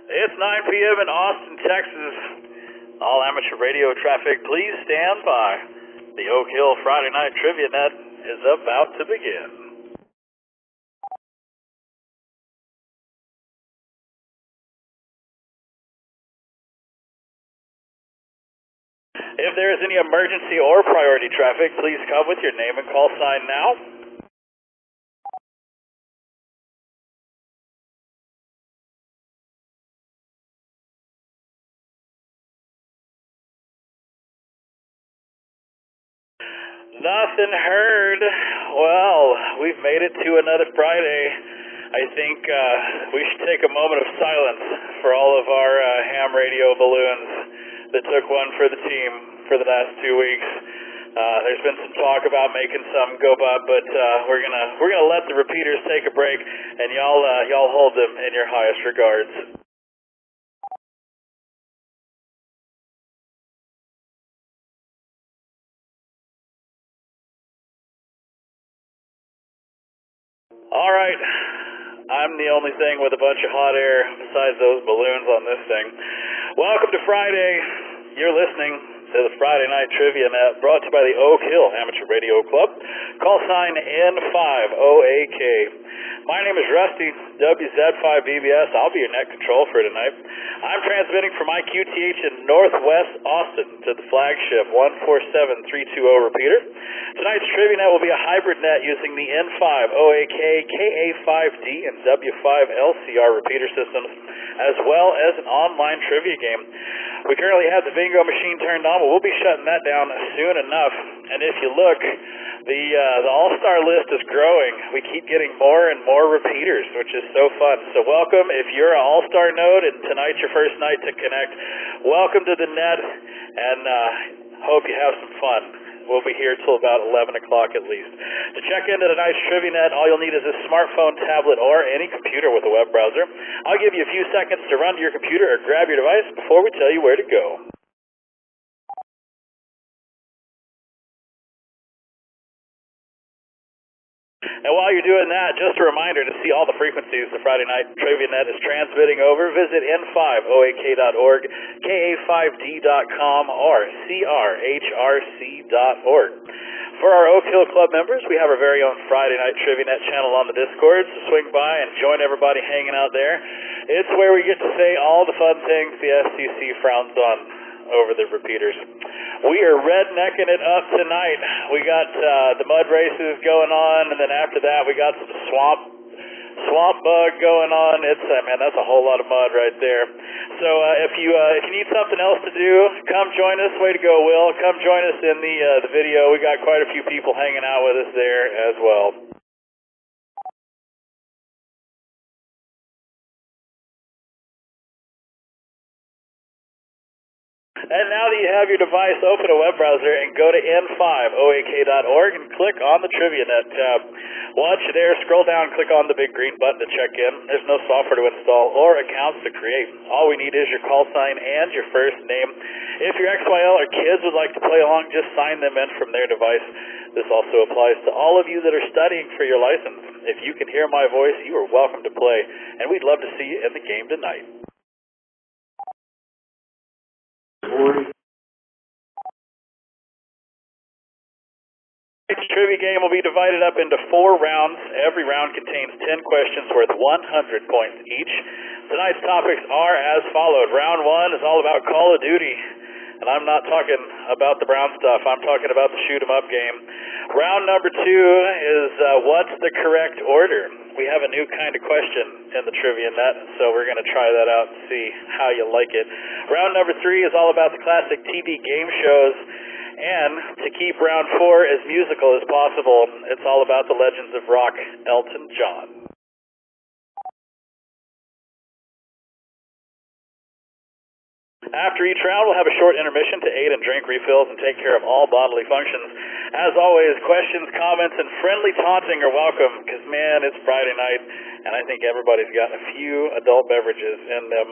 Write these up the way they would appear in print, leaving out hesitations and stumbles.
It's 9 p.m. in Austin, Texas. All amateur radio traffic, please stand by. The Oak Hill Friday Night Trivia Net is about to begin. If there is any emergency or priority traffic, please come with your name and call sign now. Nothing heard. Well, we've made it to another Friday. I think we should take a moment of silence for all of our ham radio balloons that took one for the team for the last 2 weeks. There's been some talk about making some go up, but we're gonna let the repeaters take a break, and y'all hold them in your highest regards. All right, I'm the only thing with a bunch of hot air besides those balloons on this thing. Welcome to Friday. You're listening to the Friday Night Trivia Net, brought to you by the Oak Hill Amateur Radio Club. Call sign N5OAK. My name is Rusty, WZ5BBS. I'll be your net control for tonight. I'm transmitting from IQTH in Northwest Austin to the flagship 147320 repeater. Tonight's Trivia Net will be a hybrid net using the N5OAK, KA5D, and W5LCR repeater systems, as well as an online trivia game. We currently have the bingo machine turned on, but we'll be shutting that down soon enough. And if you look, the all-star list is growing. We keep getting more and more repeaters, which is so fun. So welcome. If you're an all-star node and tonight's your first night to connect, welcome to the net, and hope you have some fun. We'll be here till about 11 o'clock at least. To check into tonight's Trivia Net, all you'll need is a smartphone, tablet, or any computer with a web browser. I'll give you a few seconds to run to your computer or grab your device before we tell you where to go. And while you're doing that, just a reminder to see all the frequencies the Friday Night Trivia Net is transmitting over. Visit n5oak.org, ka5d.com, or crhrc.org. For our Oak Hill Club members, we have our very own Friday Night Trivia Net channel on the Discord, so swing by and join everybody hanging out there. It's where we get to say all the fun things the FCC frowns on over the repeaters. We are rednecking it up tonight. We got the mud races going on, and then after that we got some swamp bug going on. It's man, that's a whole lot of mud right there. So if you need something else to do, come join us. Way to go, Will. Come join us in the video. We got quite a few people hanging out with us there as well. And now that you have your device, open a web browser and go to n5oak.org and click on the Trivia Net tab. Once you're there, scroll down and click on the big green button to check in. There's no software to install or accounts to create. All we need is your call sign and your first name. If your XYL or kids would like to play along, just sign them in from their device. This also applies to all of you that are studying for your license. If you can hear my voice, you are welcome to play, and we'd love to see you in the game tonight. Tonight's trivia game will be divided up into 4 rounds. Every round contains 10 questions worth 100 points each. Tonight's topics are as followed. Round 1 is all about Call of Duty. And I'm not talking about the brown stuff. I'm talking about the shoot-'em-up game. Round number 2 is what's the correct order? We have a new kind of question in the Trivia Net, so we're going to try that out and see how you like it. Round number 3 is all about the classic TV game shows. And to keep round 4 as musical as possible, it's all about the legends of rock, Elton John. After each round, we'll have a short intermission to aid in drink refills and take care of all bodily functions. As always, questions, comments, and friendly taunting are welcome, because, man, it's Friday night, and I think everybody's got a few adult beverages in them.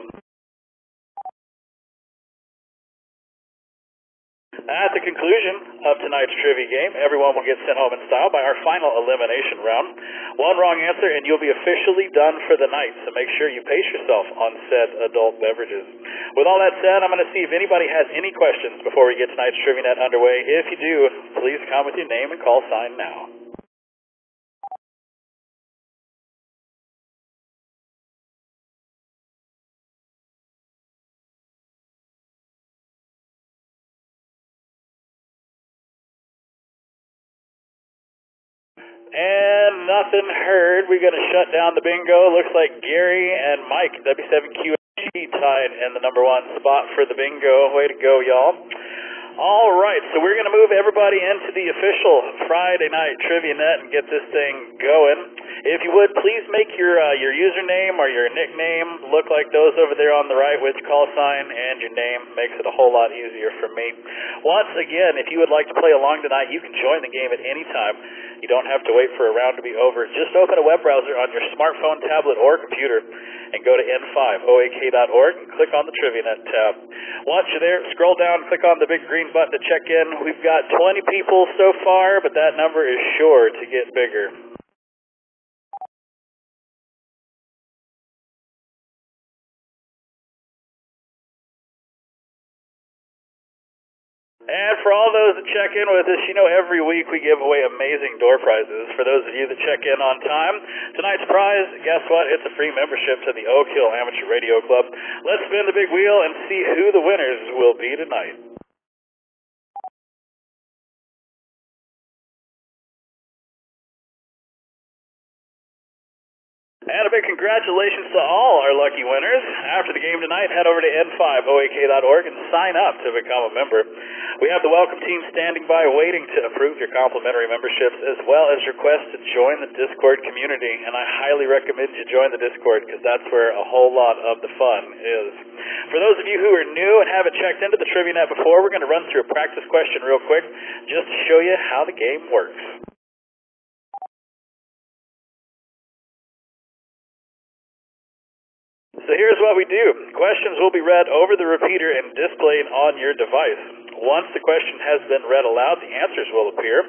At the conclusion of tonight's trivia game, everyone will get sent home in style by our final elimination round. One wrong answer and you'll be officially done for the night, so make sure you pace yourself on said adult beverages. With all that said, I'm going to see if anybody has any questions before we get tonight's Trivia Net underway. If you do, please come with your name and call sign now. And nothing heard. We're going to shut down the bingo. Looks like Gary and Mike, W7QHG, tied in the number one spot for the bingo. Way to go, y'all. All right, so we're going to move everybody into the official Friday night Trivia Net and get this thing going. If you would, please make your username or your nickname look like those over there on the right with your call sign and your name. Makes it a whole lot easier for me. Once again, if you would like to play along tonight, you can join the game at any time. You don't have to wait for a round to be over. Just open a web browser on your smartphone, tablet, or computer and go to n5oak.org and click on the TriviaNet tab. Once you're there, scroll down and click on the big green button to check in. We've got 20 people so far, but that number is sure to get bigger. And for all those that check in with us, you know every week we give away amazing door prizes. For those of you that check in on time, tonight's prize, guess what? It's a free membership to the Oak Hill Amateur Radio Club. Let's spin the big wheel and see who the winners will be tonight. And a big congratulations to all our lucky winners. After the game tonight, head over to n5oak.org and sign up to become a member. We have the welcome team standing by waiting to approve your complimentary memberships as well as requests to join the Discord community. And I highly recommend you join the Discord because that's where a whole lot of the fun is. For those of you who are new and haven't checked into the Trivia Net before, we're going to run through a practice question real quick just to show you how the game works. So here's what we do. Questions will be read over the repeater and displayed on your device. Once the question has been read aloud, the answers will appear.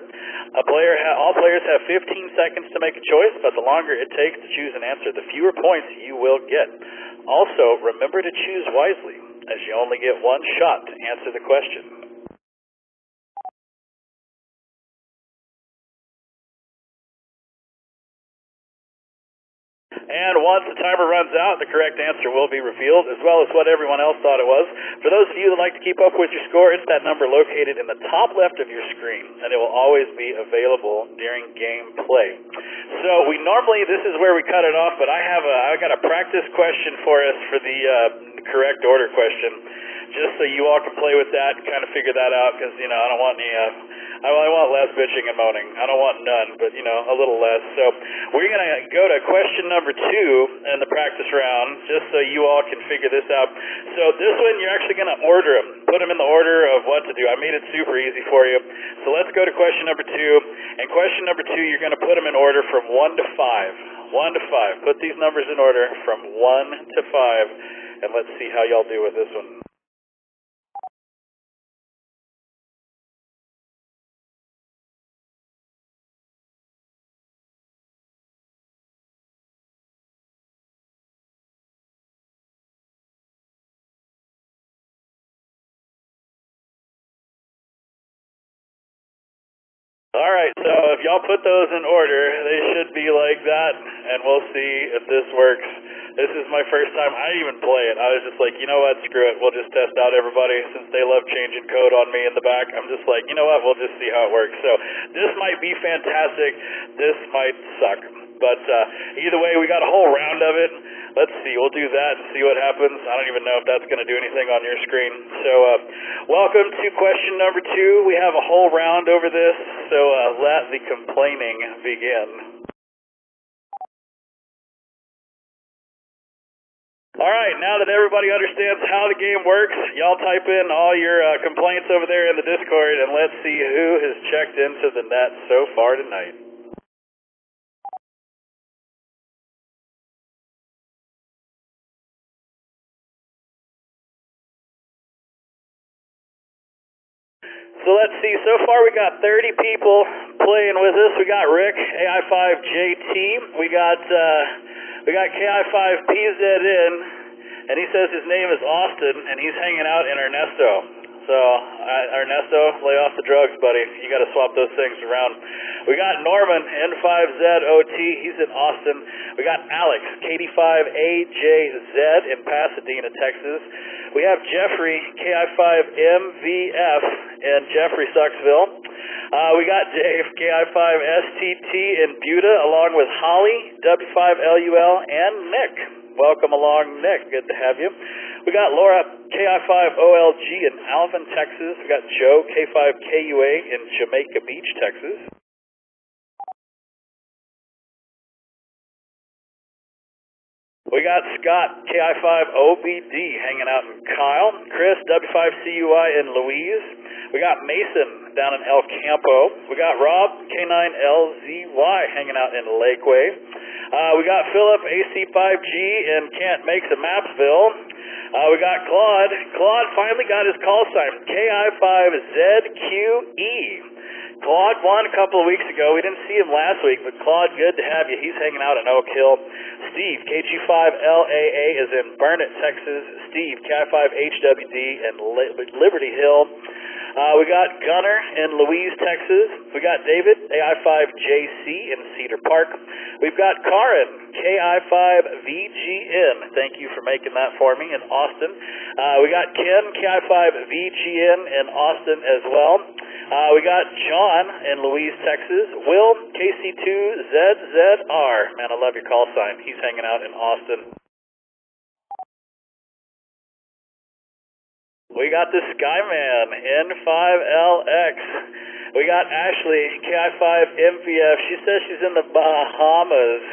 All players have 15 seconds to make a choice, but the longer it takes to choose an answer, the fewer points you will get. Also, remember to choose wisely, as you only get one shot to answer the question. And once the timer runs out, the correct answer will be revealed, as well as what everyone else thought it was. For those of you that like to keep up with your score, it's that number located in the top left of your screen, and it will always be available during game play. So this is where we cut it off, but I got a practice question for us for the correct order question, just so you all can play with that and kind of figure that out, because, I don't want any, I want less bitching and moaning. I don't want none, but, a little less. So we're going to go to question number 2 in the practice round, just so you all can figure this out. So this one, you're actually going to order them, put them in the order of what to do. I made it super easy for you. So let's go to question number 2. And question number 2, you're going to put them in order from 1 to 5. 1 to 5. Put these numbers in order from 1 to 5, and let's see how y'all do with this one. All right, so if y'all put those in order, they should be like that, and we'll see if this works. This is my first time I even play it. I was just like, you know what, screw it. We'll just test out everybody since they love changing code on me in the back. I'm just like, you know what, we'll just see how it works. So this might be fantastic. This might suck. But either way, we got a whole round of it. Let's see. We'll do that and see what happens. I don't even know if that's going to do anything on your screen. So welcome to question number 2. We have a whole round over this, so let the complaining begin. All right, now that everybody understands how the game works, y'all type in all your complaints over there in the Discord, and let's see who has checked into the net so far tonight. So let's see, so far we got 30 people playing with us. We got Rick, AI5JT. We got KI5PZN, and he says his name is Austin, and he's hanging out in Ernesto. So, Ernesto, lay off the drugs, buddy. You got to swap those things around. We got Norman, N5ZOT. He's in Austin. We got Alex, KD5AJZ in Pasadena, Texas. We have Jeffrey, KI5MVF in Jeffrey, Sucksville. We got Dave, KI5STT in Buda, along with Holly, W5LUL, and Nick. Welcome along, Nick. Good to have you. We got Laura, KI5OLG in Alvin, Texas. We got Joe, K5KUA in Jamaica Beach, Texas. We got Scott, KI5OBD, hanging out in Kyle. Chris, W5CUI in Louise. We got Mason down in El Campo. We got Rob, K9LZY, hanging out in Lakeway. We got Philip, AC5G in Can't Makes a Mapsville. We got Claude. Claude finally got his call sign, KI5ZQE. Claude won a couple of weeks ago. We didn't see him last week, but Claude, good to have you. He's hanging out in Oak Hill. Steve, KG5LAA is in Burnett, Texas. Steve, KI5HWD in Liberty Hill. We got Gunner in Louise, Texas. We got David, AI5JC in Cedar Park. We've got Karin, KI5VGN. Thank you for making that for me in Austin. We got Ken, KI5VGN in Austin as well. We got John in Louise, Texas. Will, KC2ZZR. Man, I love your call sign. He's hanging out in Austin. We got the Skyman, N5LX. We got Ashley, KI5MVF. She says she's in the Bahamas,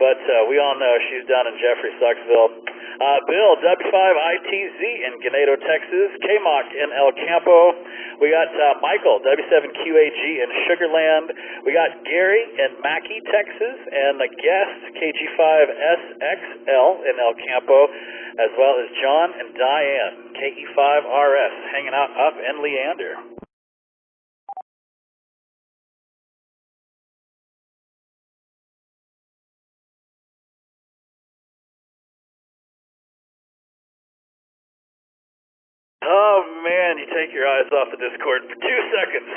but we all know she's down in Jeffrey, Sucksville. Bill, W5ITZ in Ganado, Texas. K-Mock in El Campo. We got Michael, W7QAG in Sugarland. We got Gary in Mackey, Texas. And the guest, KG5SXL in El Campo, as well as John and Diane, KE5RS, hanging out up in Leander. Oh man, you take your eyes off the Discord for 2 seconds.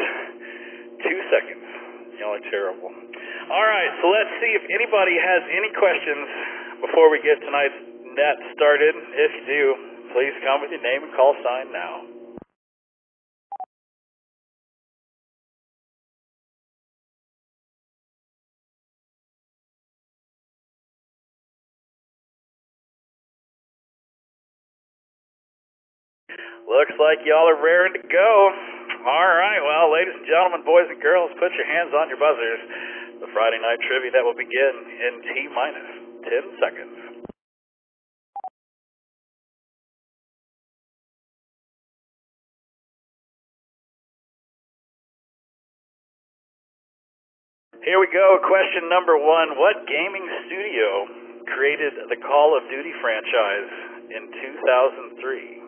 2 seconds. Y'all are terrible. Alright, so let's see if anybody has any questions before we get tonight's net started. If you do, please come with your name and call sign now. Looks like y'all are raring to go. Alright, well, ladies and gentlemen, boys and girls, put your hands on your buzzers. The Friday night trivia that will begin in T-minus 10 seconds. Here we go, question number 1. What gaming studio created the Call of Duty franchise in 2003?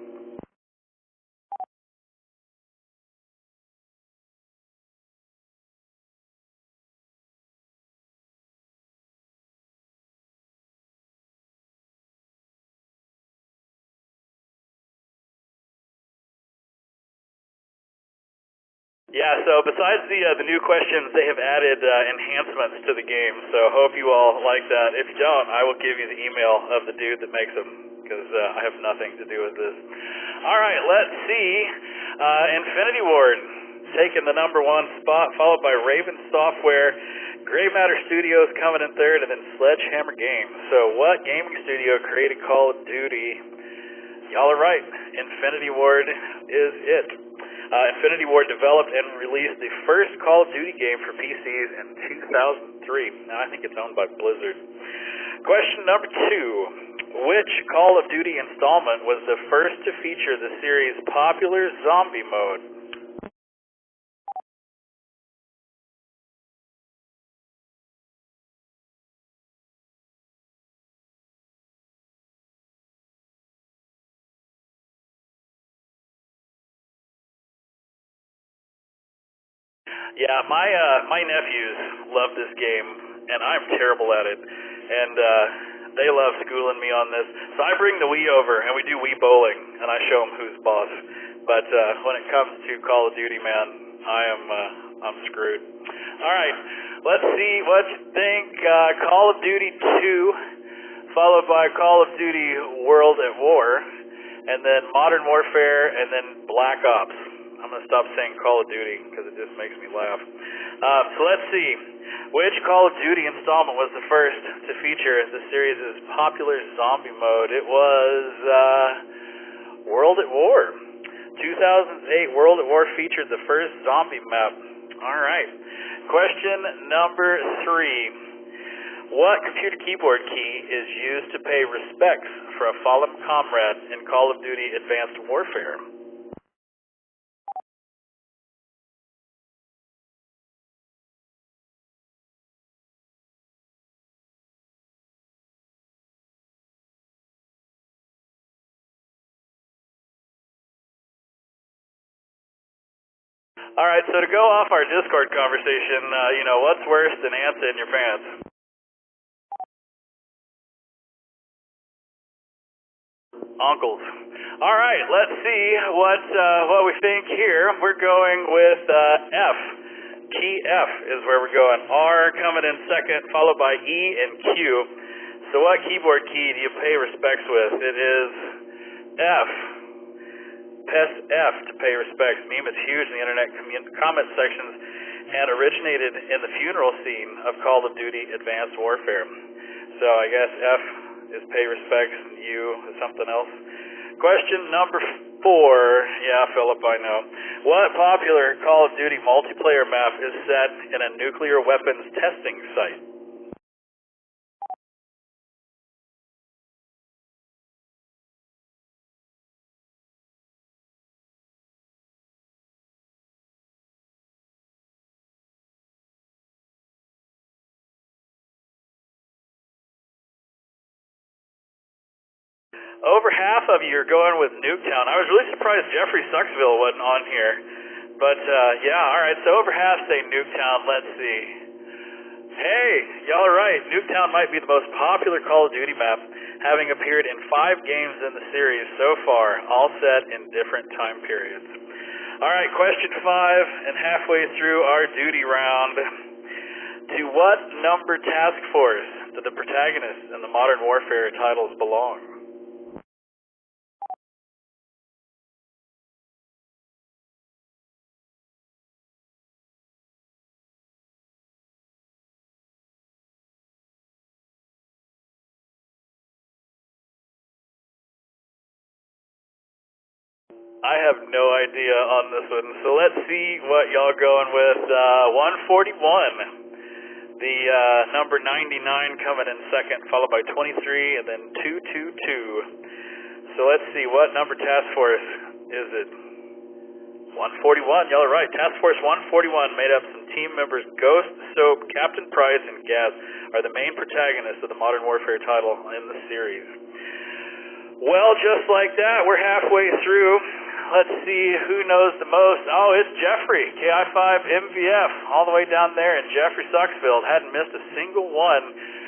Yeah, so besides the new questions, they have added enhancements to the game, so hope you all like that. If you don't, I will give you the email of the dude that makes them, because I have nothing to do with this. Alright, let's see. Infinity Ward taking the #1 spot, followed by Raven Software, Gray Matter Studios coming in 3rd, and then Sledgehammer Games. So what gaming studio created Call of Duty? Y'all are right. Infinity Ward is it. Infinity Ward developed and released the first Call of Duty game for PCs in 2003. Now, I think it's owned by Blizzard. Question number 2. Which Call of Duty installment was the first to feature the series' popular zombie mode? Yeah, my nephews love this game, and I'm terrible at it, and they love schooling me on this. So I bring the Wii over, and we do Wii bowling, and I show them who's boss. But when it comes to Call of Duty, man, I'm screwed. All right, let's see what you think. Call of Duty 2, followed by Call of Duty World at War, and then Modern Warfare, and then Black Ops. I'm going to stop saying Call of Duty because it just makes me laugh. So let's see. Which Call of Duty installment was the first to feature the series' popular zombie mode? It was World at War. 2008 World at War featured the first zombie map. All right. Question number 3. What computer keyboard key is used to pay respects for a fallen comrade in Call of Duty Advanced Warfare? All right, so to go off our Discord conversation, what's worse than ants in your pants? Uncles. All right, let's see what we think here. We're going with F. Key F is where we're going. R coming in second, followed by E and Q. So what keyboard key do you pay respects with? It is F. Press F to pay respects. Meme is huge in the internet comment sections and originated in the funeral scene of Call of Duty Advanced Warfare. So I guess F is pay respects and U is something else. Question number 4. Yeah, Philip, I know. What popular Call of Duty multiplayer map is set in a nuclear weapons testing site? Over half of you are going with Nuketown. I was really surprised Jeffrey Sucksville wasn't on here. But, yeah, alright, so over half say Nuketown. Let's see. Hey, y'all are right. Nuketown might be the most popular Call of Duty map, having appeared in 5 games in the series so far, all set in different time periods. Alright, question 5, and halfway through our duty round. To what number task force do the protagonists in the Modern Warfare titles belong? I have no idea on this one, so let's see what y'all going with. 141, the number 99 coming in second, followed by 23, and then 222. So let's see, what number task force is it? 141, y'all are right. Task Force 141, made up some team members Ghost, Soap, Captain Price, and Gaz, are the main protagonists of the Modern Warfare title in the series. Well, just like that, we're halfway through. Let's see who knows the most. Oh, it's Jeffrey, KI5 MVF, all the way down there, and Jeffrey Sucksville hadn't missed a single one.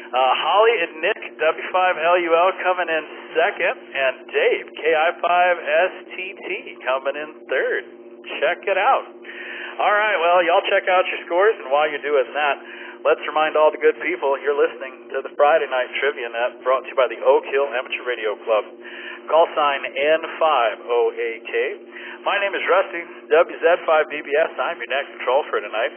Holly and Nick, W5LUL, coming in second, and Dave, KI5STT, coming in third. Check it out. All right, well, y'all check out your scores, and while you're doing that, let's remind all the good people you're listening to the Friday Night Trivia Net, brought to you by the Oak Hill Amateur Radio Club. Call sign N5OAK. My name is Rusty, WZ5BBS. I'm your net control for tonight.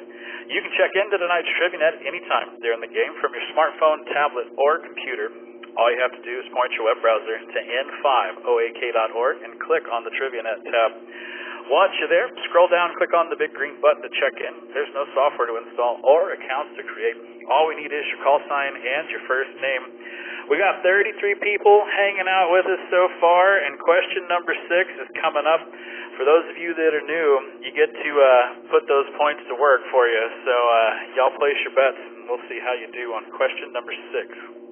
You can check into tonight's Trivia Net anytime during the game from your smartphone, tablet, or computer. All you have to do is point your web browser to n5oak.org and click on the Trivia Net tab. Once you're there, scroll down, click on the big green button to check in. There's no software to install or accounts to create. All we need is your call sign and your first name. We got 33 people hanging out with us so far, and question number 6 is coming up. For those of you that are new, you get to put those points to work for you. So y'all place your bets, and we'll see how you do on question number 6.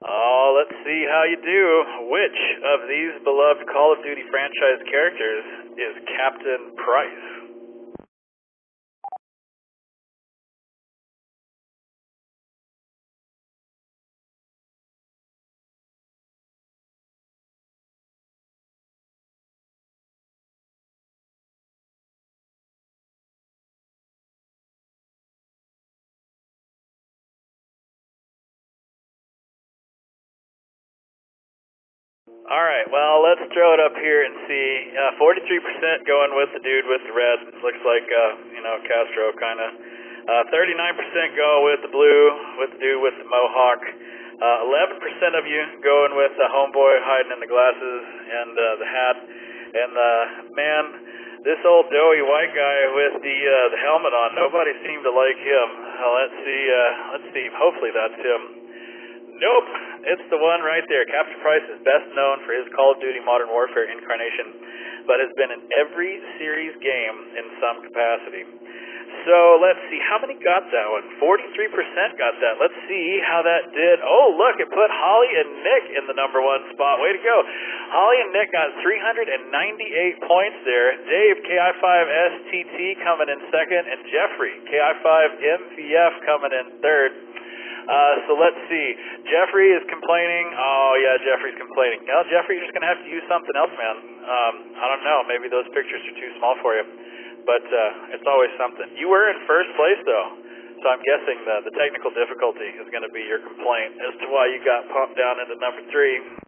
Oh, let's see how you do. Which of these beloved Call of Duty franchise characters is Captain Price? Alright, well, let's throw it up here and see. 43% going with the dude with the red. Looks like, Castro kind of. 39% go with the blue, with the dude with the mohawk. 11% of you going with the homeboy hiding in the glasses and the hat. And, man, this old doughy white guy with the helmet on, nobody seemed to like him. Let's see, hopefully that's him. Nope, it's the one right there. Captain Price is best known for his Call of Duty Modern Warfare incarnation, but has been in every series game in some capacity. So let's see, how many got that one? 43% got that. Let's see how that did. Oh, look, it put Holly and Nick in the #1 spot. Way to go. Holly and Nick got 398 points there. Dave, KI5STT coming in second, and Jeffrey, KI5MVF coming in third. So let's see. Jeffrey is complaining. Oh, yeah, Jeffrey's complaining. No, Jeffrey, you're just going to have to use something else, man. I don't know. Maybe those pictures are too small for you. But it's always something. You were in first place, though. So I'm guessing the technical difficulty is going to be your complaint as to why you got pumped down into #3.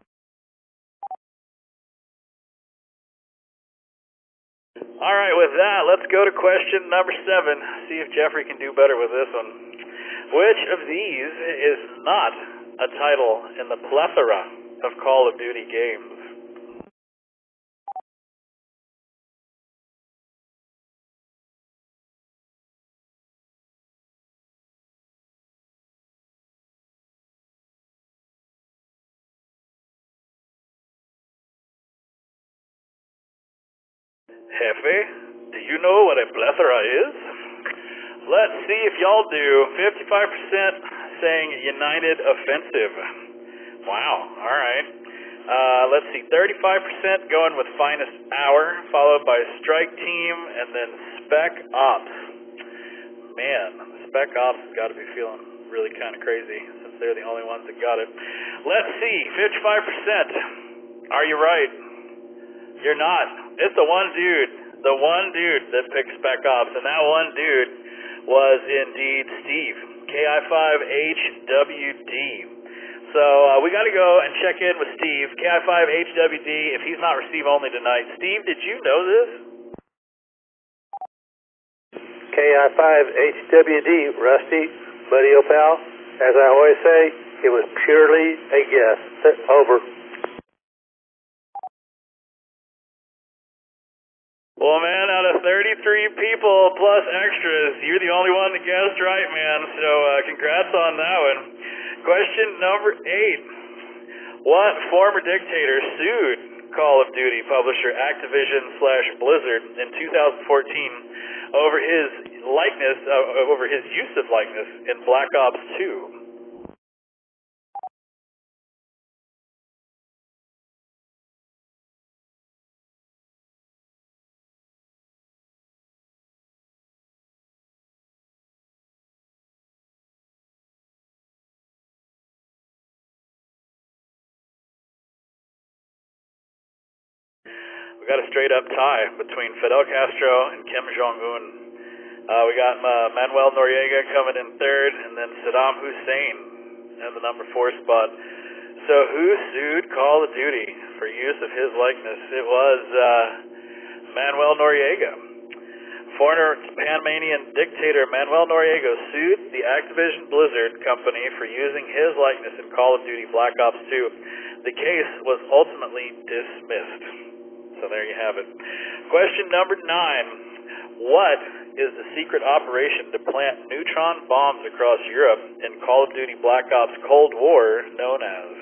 All right, with that, let's go to question number 7. See if Jeffrey can do better with this one. Which of these is not a title in the plethora of Call of Duty games? Jefe, do you know what a plethora is? Let's see if y'all do. 55% saying United Offensive. Wow, all right. Let's see, 35% going with Finest Hour, followed by Strike Team, and then Spec Ops. Man, Spec Ops has got to be feeling really kind of crazy since they're the only ones that got it. Let's see, 55%. Are you right? You're not. It's the one dude that picked Spec Ops, and that one dude was indeed Steve, KI5HWD. So we got to go and check in with Steve, KI5HWD, if he's not receive only tonight. Steve, did you know this? KI5HWD, Rusty, buddy pal. As I always say, it was purely a guess. Over. Well, man, out of 33 people plus extras, you're the only one that guessed right, man. So congrats on that one. Question number 8. What former dictator sued Call of Duty publisher Activision/Blizzard in 2014 over his use of likeness in Black Ops 2? We got a straight up tie between Fidel Castro and Kim Jong-un. We got Manuel Noriega coming in third, and then Saddam Hussein in the #4 spot. So who sued Call of Duty for use of his likeness? It was Manuel Noriega. Former Panamanian dictator Manuel Noriega sued the Activision Blizzard company for using his likeness in Call of Duty Black Ops 2. The case was ultimately dismissed. So there you have it. Question number 9. What is the secret operation to plant neutron bombs across Europe in Call of Duty Black Ops Cold War known as?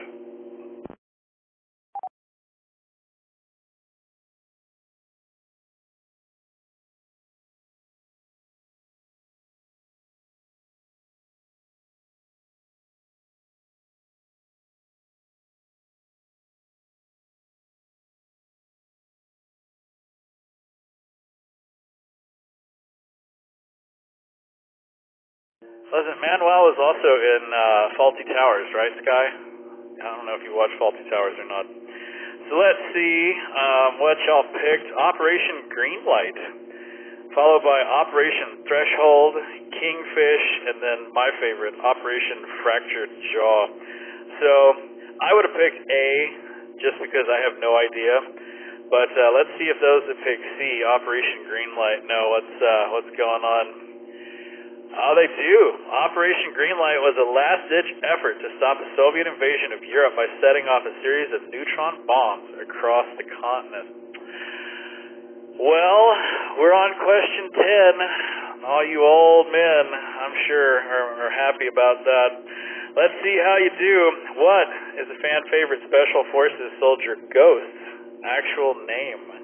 Listen, Manuel is also in Faulty Towers, right, Sky? I don't know if you watch Faulty Towers or not. So let's see what y'all picked. Operation Greenlight, followed by Operation Threshold, Kingfish, and then my favorite, Operation Fractured Jaw. So I would have picked A, just because I have no idea. But let's see if those that pick C, Operation Greenlight, know what's going on. Oh, they do. Operation Greenlight was a last-ditch effort to stop a Soviet invasion of Europe by setting off a series of neutron bombs across the continent. Well, we're on question 10. All you old men, I'm sure, are happy about that. Let's see how you do. What is a fan favorite Special Forces soldier Ghost's actual name?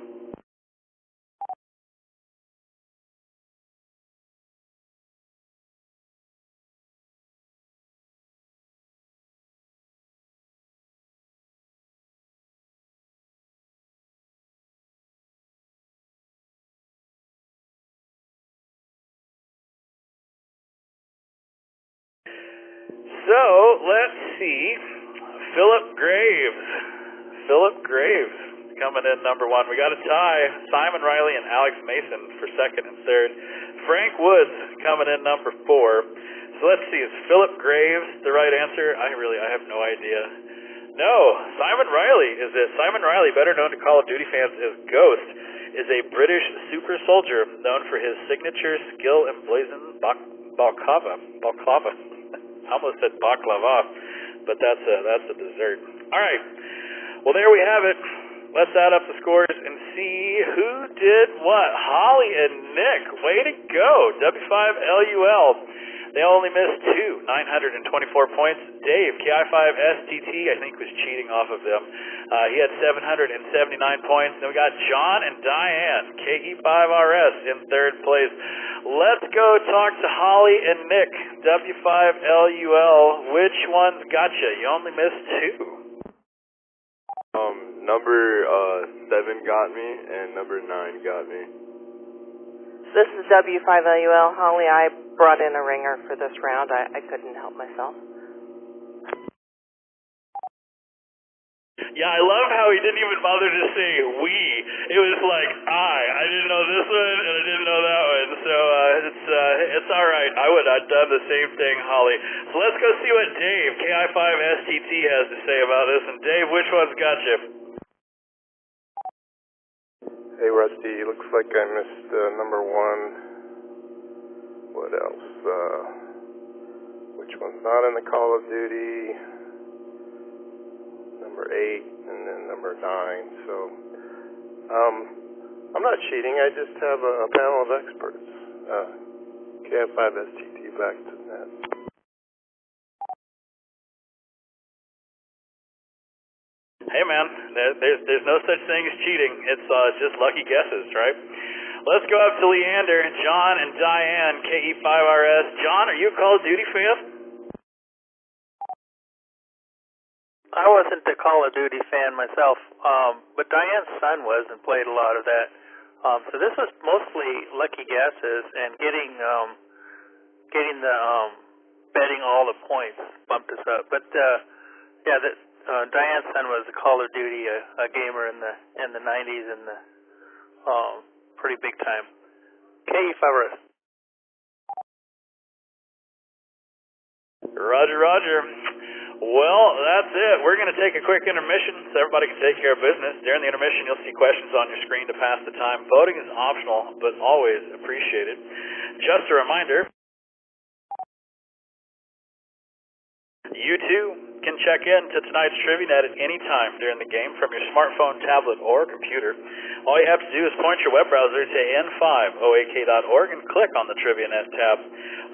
So, let's see. Philip Graves. Philip Graves coming in number 1. We got a tie. Simon Riley and Alex Mason for second and third. Frank Woods coming in number 4. So let's see, is Philip Graves the right answer? I have no idea. No, Simon Riley is it. Simon Riley, better known to Call of Duty fans as Ghost, is a British super soldier known for his signature skill emblazoned balklava. I almost said baklava, but that's a dessert. All right. Well, there we have it. Let's add up the scores and see who did what. Holly and Nick, way to go. W5LUL. They only missed 2, 924 points. Dave, KI5STT, I think was cheating off of them. He had 779 points. Then we got John and Diane, KE5RS in third place. Let's go talk to Holly and Nick, W5LUL. Which one's got you? You only missed 2. Number 7 got me, and number 9 got me. This is W5LUL. Holly, I brought in a ringer for this round. I couldn't help myself. Yeah, I love how he didn't even bother to say we. It was like I didn't know this one and I didn't know that one. So it's all right. I'd done the same thing, Holly. So let's go see what Dave, KI5STT, has to say about this. And Dave, which one's got you? Hey, Rusty, looks like I missed number 1. What else? Which one's not in the Call of Duty? Number 8, and then number 9. So, I'm not cheating. I just have a panel of experts. KF5STT back to that. Hey man, there's no such thing as cheating. It's just lucky guesses, right? Let's go up to Leander, John, and Diane, KE5RS. John, are you a Call of Duty fan? I wasn't a Call of Duty fan myself, but Diane's son was and played a lot of that. So this was mostly lucky guesses and getting the betting all the points bumped us up. But Diane's son was a Call of Duty a gamer in the 90s and the pretty big time. KE5RS. Roger. Well, that's it. We're going to take a quick intermission so everybody can take care of business. During the intermission, you'll see questions on your screen to pass the time. Voting is optional, but always appreciated. Just a reminder, you too can check in to tonight's TriviaNet at any time during the game from your smartphone, tablet, or computer. All you have to do is point your web browser to n5oak.org and click on the TriviaNet tab.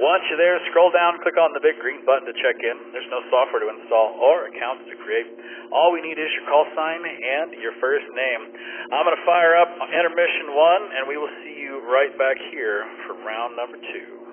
Once you're there, scroll down, click on the big green button to check in. There's no software to install or accounts to create. All we need is your call sign and your first name. I'm going to fire up intermission 1, and we will see you right back here for round number 2.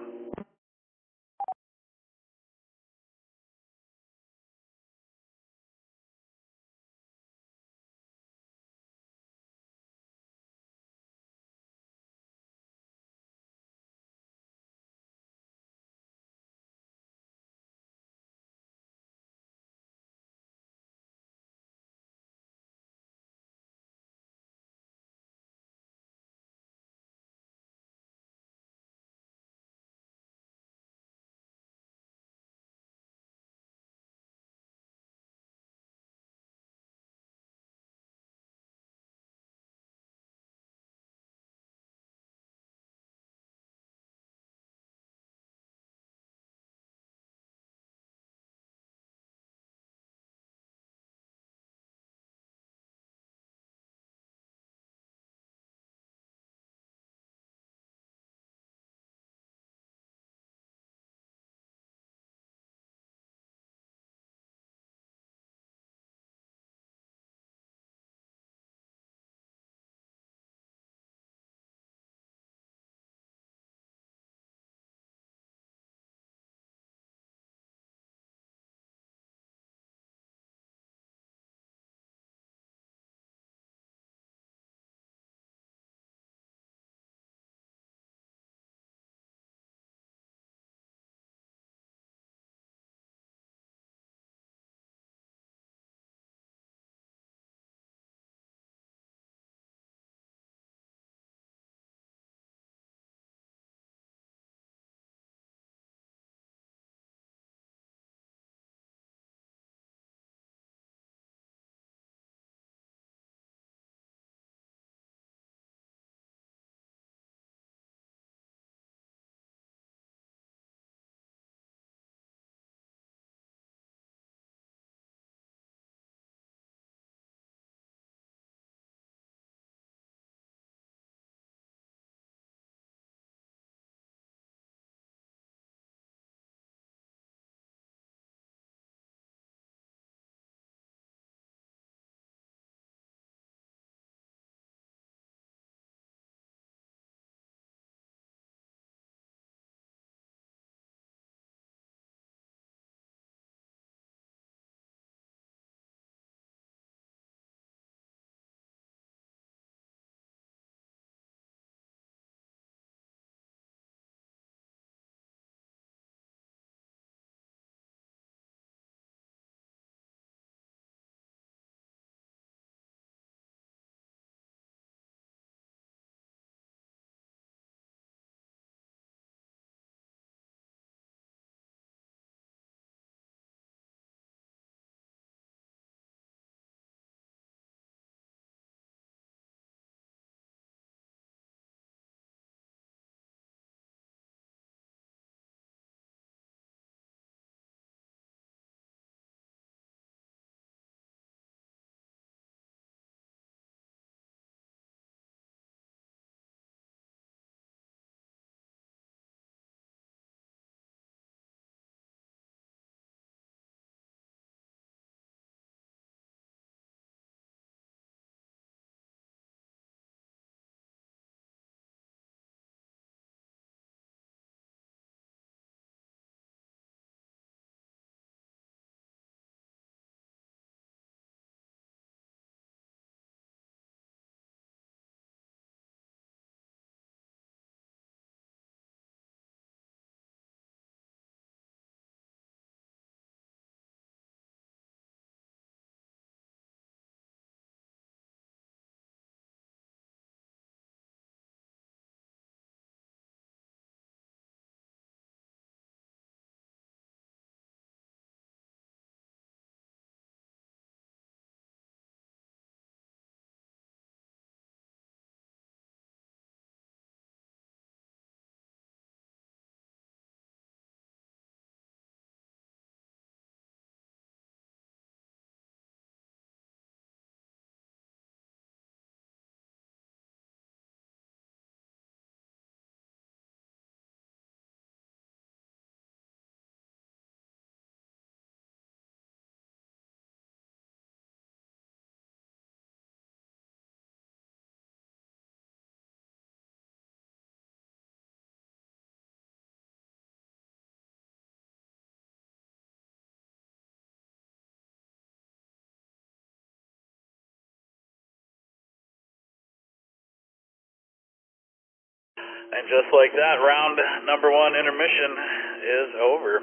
And just like that, round number 1 intermission is over.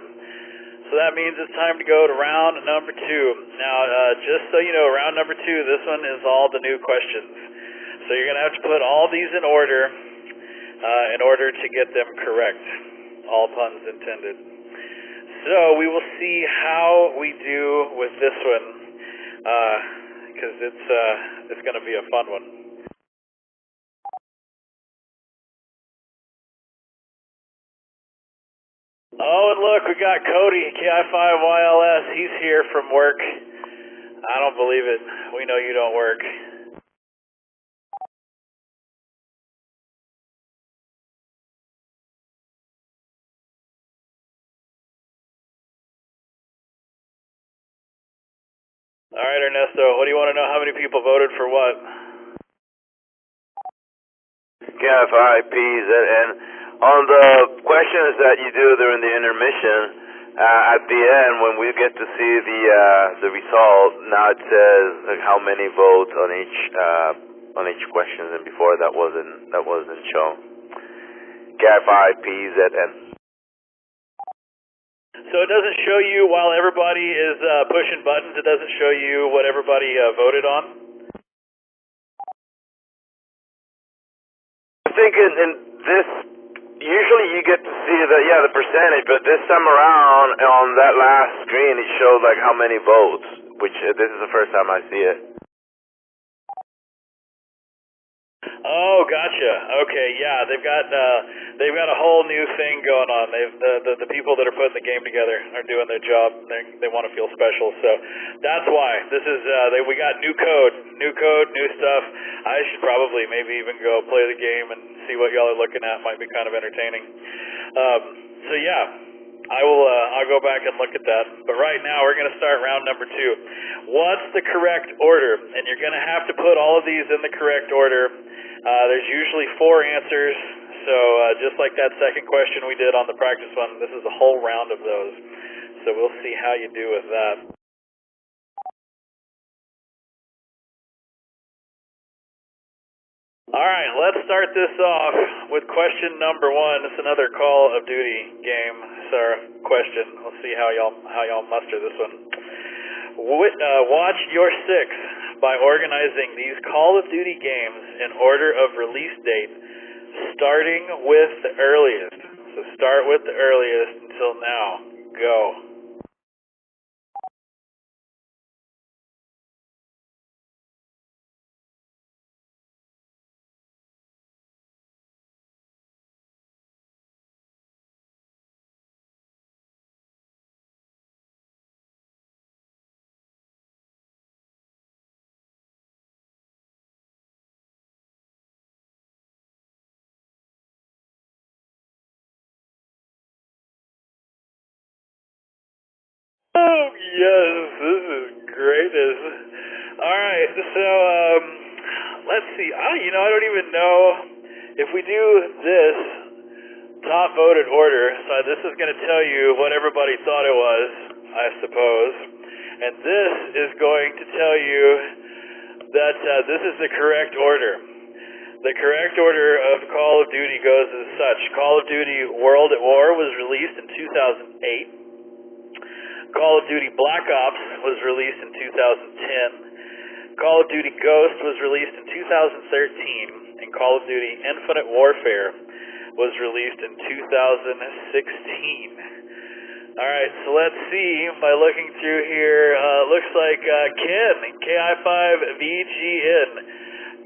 So that means it's time to go to round number 2. Now, just so you know, round number 2, this one is all the new questions. So you're going to have to put all these in order to get them correct. All puns intended. So we will see how we do with this one, because it's going to be a fun one. Oh, and look, we got Cody, KI5YLS. He's here from work. I don't believe it. We know you don't work. All right, Ernesto, what do you want to know? How many people voted for what? KI5PZN. On the questions that you do during the intermission, at the end, when we get to see the result, now it says like how many votes on each question, and before that wasn't shown. KI5PZN. So it doesn't show you while everybody is pushing buttons. It doesn't show you what everybody voted on. I think in this, usually you get to see the percentage, but this time around on that last screen it showed like how many votes, which this is the first time I see it. Oh, gotcha. Okay, yeah, they've got a whole new thing going on. The people that are putting the game together are doing their job. They want to feel special, so that's why this is. We got new code, new stuff. I should probably maybe even go play the game and see what y'all are looking at. Might be kind of entertaining. So yeah, I will. I'll go back and look at that. But right now we're going to start round number 2. What's the correct order? And you're going to have to put all of these in the correct order. There's usually 4 answers, so just like that second question we did on the practice one, this is a whole round of those. So we'll see how you do with that. Alright, let's start this off with question number 1. It's another Call of Duty game, question. We'll see how y'all muster this one. Watch your 6 by organizing these Call of Duty games in order of release date, starting with the earliest. So start with the earliest until now. Go. Oh, yes, this is great. Alright, so, let's see. I don't even know if we do this top voted order. So this is going to tell you what everybody thought it was, I suppose. And this is going to tell you that this is the correct order. The correct order of Call of Duty goes as such. Call of Duty World at War was released in 2008. Call of Duty Black Ops was released in 2010. Call of Duty Ghost was released in 2013. And Call of Duty Infinite Warfare was released in 2016. Alright, so let's see, by looking through here, looks like Ken, KI5VGN,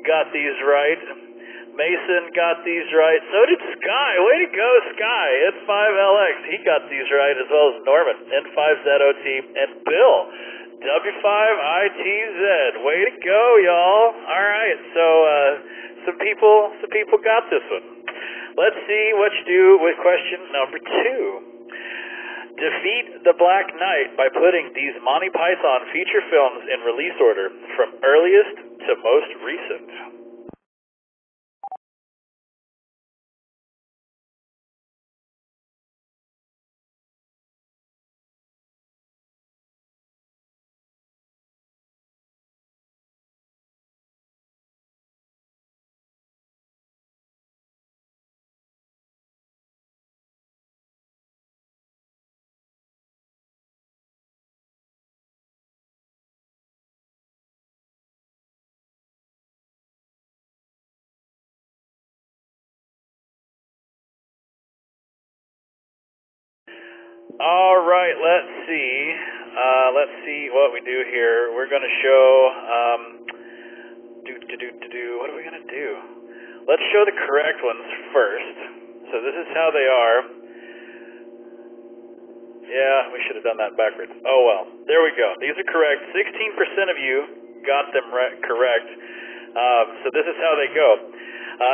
got these right. Mason got these right. So did Sky. Way to go, Sky. N5LX, he got these right, as well as Norman, N5ZOT, and Bill, W5ITZ. Way to go, y'all. All right, so some people got this one. Let's see what you do with question number 2. Defeat the Black Knight by putting these Monty Python feature films in release order from earliest to most recent. All right, let's see. Let's see what we do here. We're going to show, what are we going to do? Let's show the correct ones first. So this is how they are. Yeah, we should have done that backwards. Oh well, there we go. These are correct. 16% of you got them correct. So this is how they go.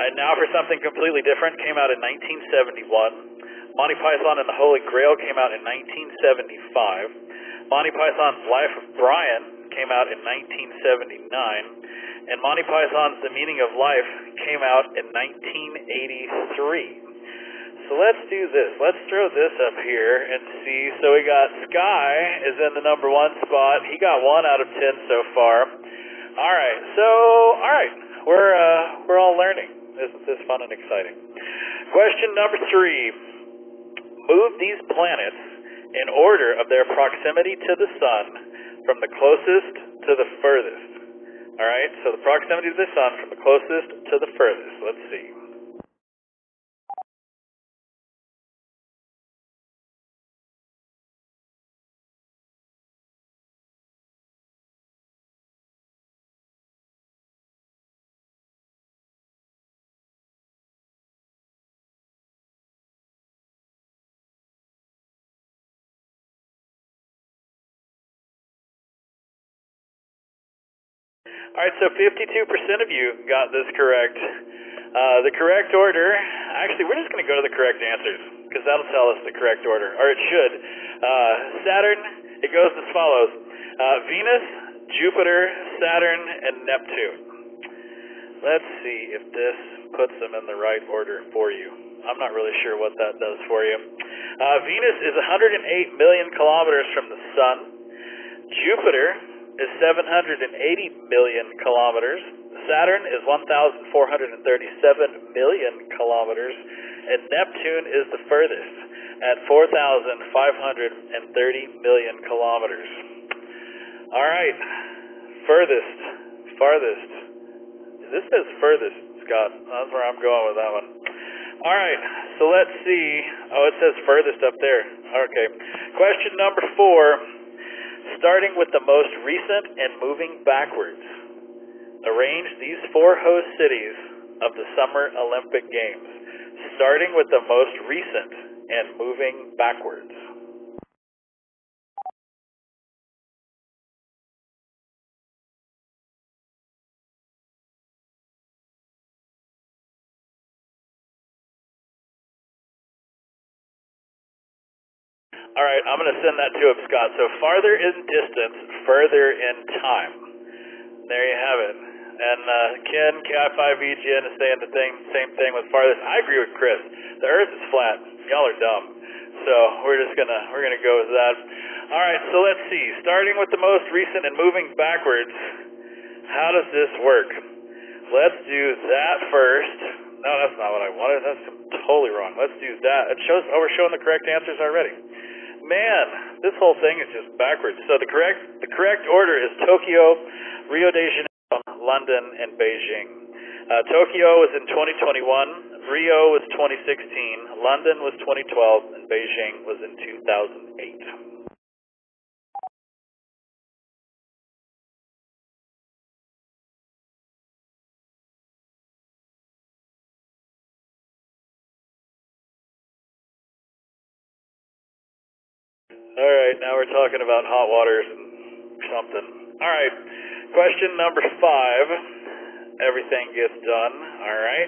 And now for something completely different, came out in 1971. Monty Python and the Holy Grail came out in 1975. Monty Python's Life of Brian came out in 1979. And Monty Python's The Meaning of Life came out in 1983. So let's do this. Let's throw this up here and see. So we got Sky is in the number 1 spot. He got 1 out of 10 so far. All right. So, all right. We're all learning. Isn't this fun and exciting? Question number 3. Move these planets in order of their proximity to the sun from the closest to the furthest. All right, so the proximity to the sun from the closest to the furthest. Let's see. All right, so 52% of you got this correct. The correct order, actually, we're just going to go to the correct answers because that'll tell us the correct order, or it should. Saturn, it goes as follows. Venus, Jupiter, Saturn, and Neptune. Let's see if this puts them in the right order for you. I'm not really sure what that does for you. Venus is 108 million kilometers from the sun. Jupiter is 780 million kilometers. Saturn is 1,437 million kilometers. And Neptune is the furthest at 4,530 million kilometers. All right. Farthest. This says furthest, Scott. That's where I'm going with that one. All right. So let's see. Oh, it says furthest up there. Okay. Question number 4. Starting with the most recent and moving backwards, arrange these 4 host cities of the Summer Olympic Games, starting with the most recent and moving backwards. All right, I'm going to send that to him, Scott. So farther in distance, further in time. There you have it. And Ken, Ki5EGN is saying the same thing with farthest. I agree with Chris. The Earth is flat. Y'all are dumb. So we're gonna go with that. All right, so let's see. Starting with the most recent and moving backwards, how does this work? Let's do that first. No, that's not what I wanted. That's totally wrong. Let's do that. It shows. Oh, we're showing the correct answers already. Man, this whole thing is just backwards. So the correct order is Tokyo, Rio de Janeiro, London, and Beijing. Tokyo was in 2021, Rio was 2016, London was 2012, and Beijing was in 2008. All right, now we're talking about hot waters and something. All right, question number 5. Everything gets done. All right.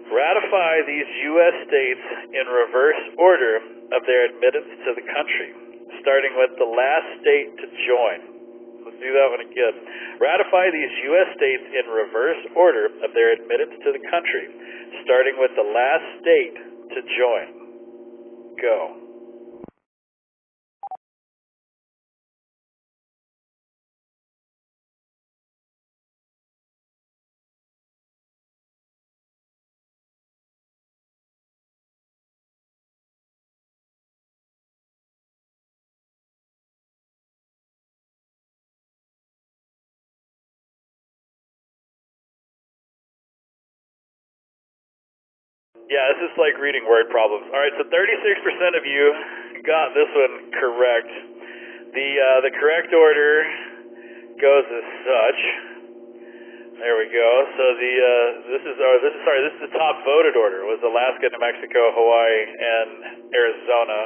Ratify these U.S. states in reverse order of their admittance to the country, starting with the last state to join. Let's do that one again. Ratify these U.S. states in reverse order of their admittance to the country, starting with the last state to join. Go. Yeah, this is like reading word problems. All right, so 36% of you got this one correct. The correct order goes as such. There we go. So this is the top voted order. It was Alaska, New Mexico, Hawaii, and Arizona.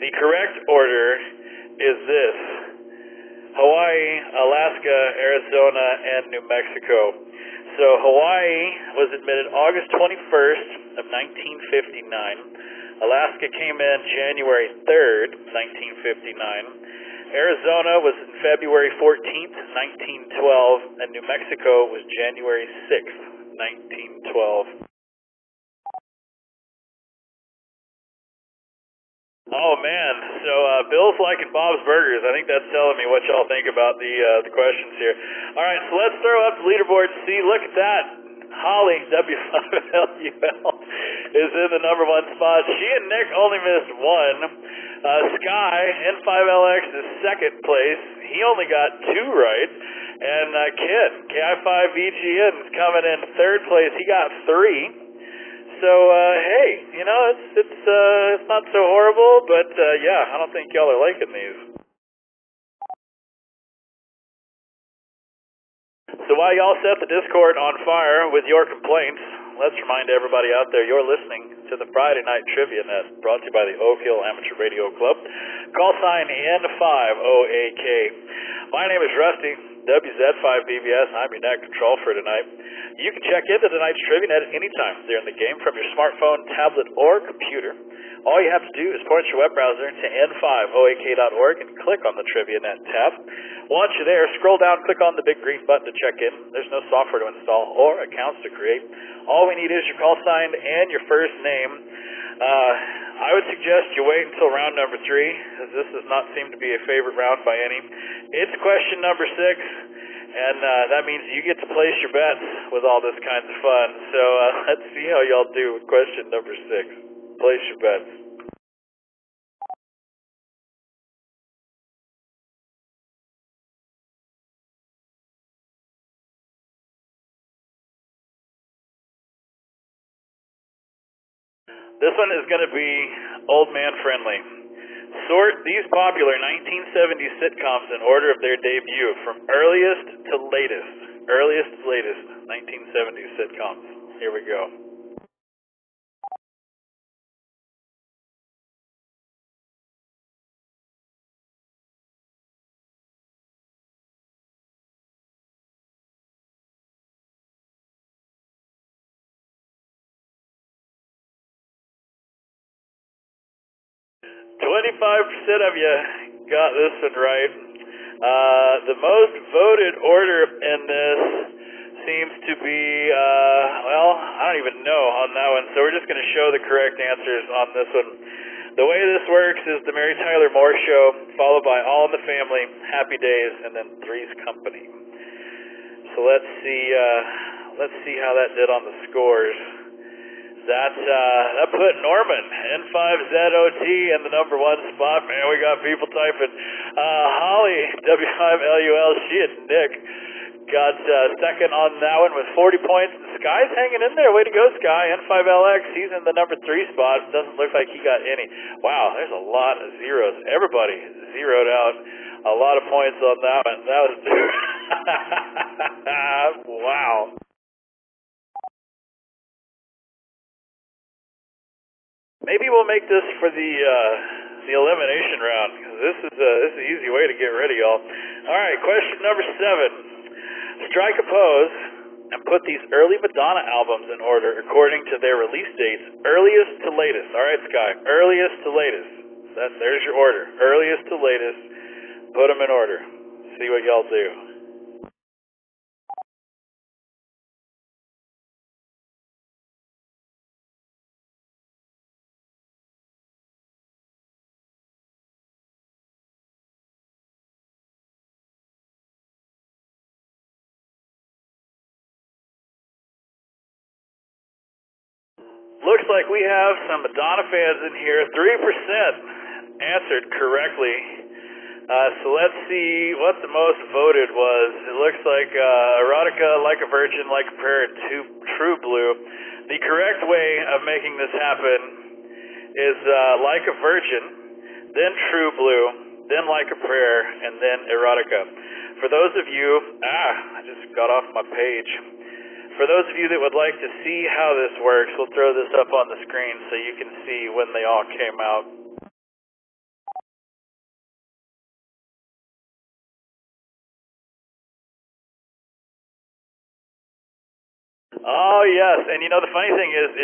The correct order is this: Hawaii, Alaska, Arizona, and New Mexico. So Hawaii was admitted August 21st of 1959. Alaska came in January 3rd, 1959. Arizona was in February 14th, 1912, and New Mexico was January 6th, 1912. Oh man, so Bill's liking Bob's Burgers. I think that's telling me what y'all think about the questions here. All right, so let's throw up the leaderboard and see. Look at that. Holly, W5LUL, is in the number one spot. She and Nick only missed one. Sky, N5LX, is second place. He only got two right. And Ken, KI5VGN, is coming in third place. He got three. So, hey, you know, it's not so horrible, but yeah, I don't think y'all are liking these. So while y'all set the Discord on fire with your complaints, let's remind everybody out there you're listening to the Friday Night Trivia Net, brought to you by the Oak Hill Amateur Radio Club. Call sign N5OAK. My name is Rusty, WZ5BBS. I'm your net control for tonight. You can check into tonight's Trivia Net at any time during the game from your smartphone, tablet, or computer. All you have to do is point your web browser to n5oak.org and click on the Trivia Net tab. Once you're there, scroll down, click on the big green button to check in. There's no software to install or accounts to create. All we need is your call sign and your first name. I would suggest you wait until round number 3, as this does not seem to be a favorite round by any. It's question number 6, and that means you get to place your bets with all this kinds of fun. So let's see how y'all do with question number 6. Place your bets. This one is going to be old man friendly. Sort these popular 1970s sitcoms in order of their debut from earliest to latest. Earliest to latest 1970s sitcoms. Here we go. .5% of you got this one right. The most voted order in this seems to be, well, I don't even know on that one, so we're just going to show the correct answers on this one. The way this works is the Mary Tyler Moore Show, followed by All in the Family, Happy Days, and then Three's Company. So let's see how that did on the scores. That put Norman, N5ZOT, in the number one spot. Man, we got people typing. Holly, W5LUL, she and Nick got second on that one with 40 points. Sky's hanging in there. Way to go, Sky. N5LX, he's in the number 3 spot. Doesn't look like he got any. Wow, there's a lot of zeros. Everybody zeroed out a lot of points on that one. That was wow. Maybe we'll make this for the elimination round, because this is an easy way to get ready, y'all. All right, question number 7. Strike a pose and put these early Madonna albums in order according to their release dates, earliest to latest. All right, Sky, earliest to latest. There's your order, earliest to latest. Put them in order. See what y'all do. Looks like we have some Madonna fans in here. 3% answered correctly. So let's see what the most voted was. It looks like Erotica, Like a Virgin, Like a Prayer, and True Blue. The correct way of making this happen is Like a Virgin. then True Blue, then Like a Prayer, and then Erotica. For those of you, I just got off my page. For those of you that would like to see how this works, we'll throw this up on the screen so you can see when they all came out. Oh yes, and you know the funny thing is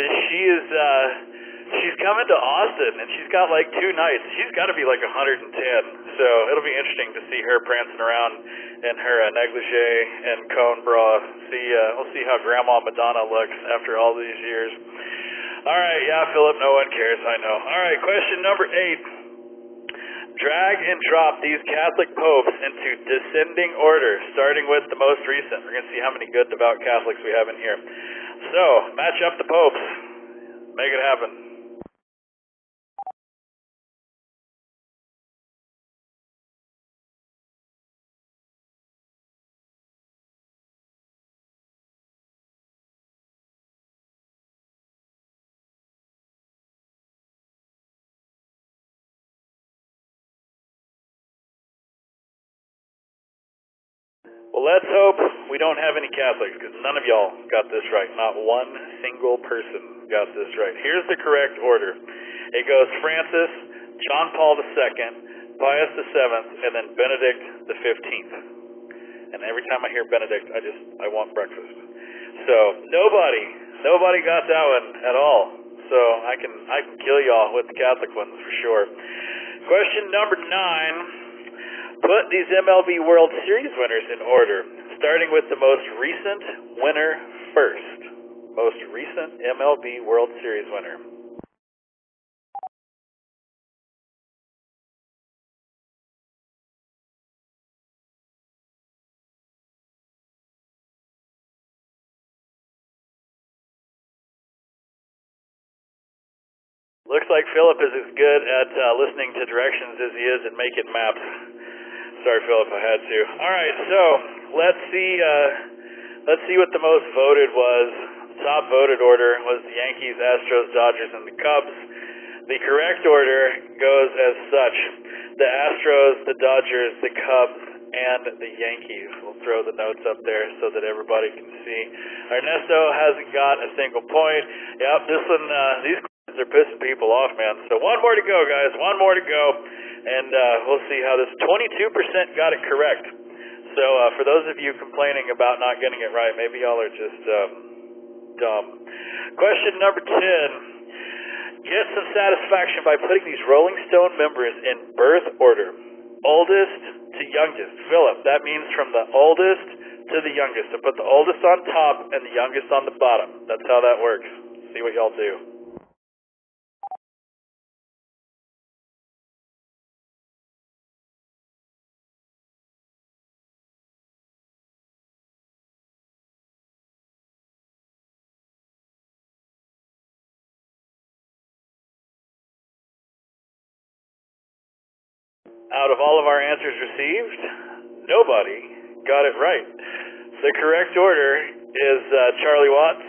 she's coming to Austin and she's got like 2 nights. She's got to be like 110. So it'll be interesting to see her prancing around in her negligee and cone bra. We'll see how Grandma Madonna looks after all these years. All right, yeah, Philip, no one cares, I know. All right, question number 8. Drag and drop these Catholic popes into descending order, starting with the most recent. We're going to see how many good devout Catholics we have in here. So, match up the popes. Make it happen. Well, let's hope we don't have any Catholics, because none of y'all got this right. Not one single person got this right. Here's the correct order. It goes Francis, John Paul II, Pius VII, and then Benedict XV. And every time I hear Benedict, I want breakfast. So nobody got that one at all. So I can kill y'all with the Catholic ones for sure. Question number 9. Put these MLB World Series winners in order, starting with the most recent winner first. Most recent MLB World Series winner. Looks like Philip is as good at listening to directions as he is at making maps. Sorry, Philip, I had to. All right, so let's see what the most voted was. Top voted order was the Yankees, Astros, Dodgers, and the Cubs. The correct order goes as such: the Astros, the Dodgers, the Cubs, and the Yankees. We'll throw the notes up there so that everybody can see. Ernesto hasn't got a single point. Yep, this one, these questions are pissing people off, man. So one more to go, guys. One more to go. And we'll see how this 22% got it correct. So for those of you complaining about not getting it right, maybe y'all are just dumb. Question number 10. Get some satisfaction by putting these Rolling Stone members in birth order. Oldest to youngest. Philip, that means from the oldest to the youngest. So put the oldest on top and the youngest on the bottom. That's how that works. See what y'all do. Out of all of our answers received, nobody got it right. The correct order is Charlie Watts,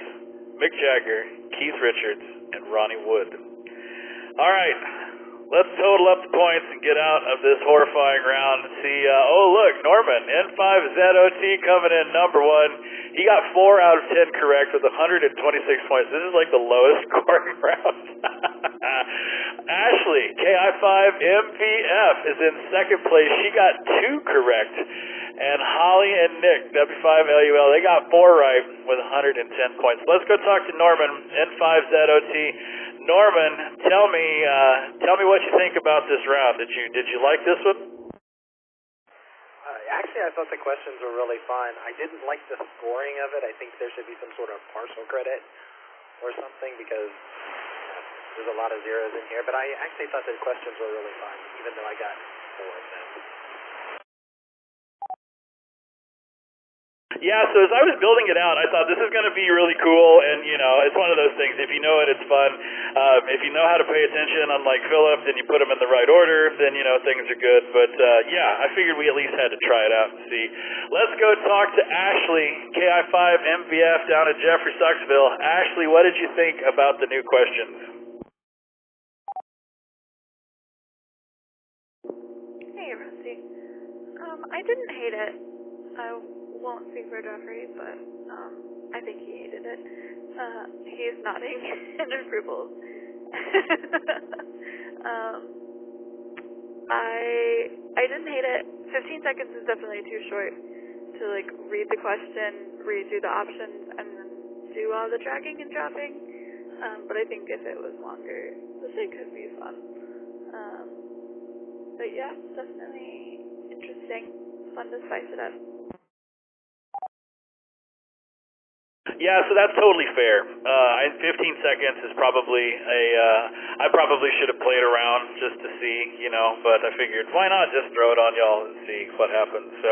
Mick Jagger, Keith Richards, and Ronnie Wood. All right, let's total up the points and get out of this horrifying round and see. Oh, look, Norman, N5ZOT coming in number 1. He got 4 out of 10 correct with 126 points. This is like the lowest scoring round. Ashley, KI5MVF, is in second place. She got 2 correct. And Holly and Nick, W5LUL, they got 4 right with 110 points. Let's go talk to Norman, N5ZOT. Norman, tell me what you think about this round. Did you like this one? Actually, I thought the questions were really fun. I didn't like the scoring of it. I think there should be some sort of partial credit or something because there's a lot of zeros in here. But I actually thought the questions were really fun, even though I got 4 of them. Yeah, so as I was building it out, I thought this is going to be really cool, and, you know, it's one of those things. If you know it, it's fun. If you know how to pay attention, unlike Philip, and you put them in the right order, then, you know, things are good. But, yeah, I figured we at least had to try it out and see. Let's go talk to Ashley, KI5MVF down at Jeffrey Sucksville. Ashley, what did you think about the new questions? I didn't hate it. I won't speak for Jeffrey, but I think he hated it. He's nodding in approval. I didn't hate it. 15 seconds is definitely too short to like read the question, read through the options, and then do all the dragging and dropping. But I think if it was longer, this could be fun. But yeah, definitely interesting. Fun to spice it up. Yeah, so that's totally fair. 15 seconds is probably I probably should have played around just to see, but I figured why not just throw it on y'all and see what happens. So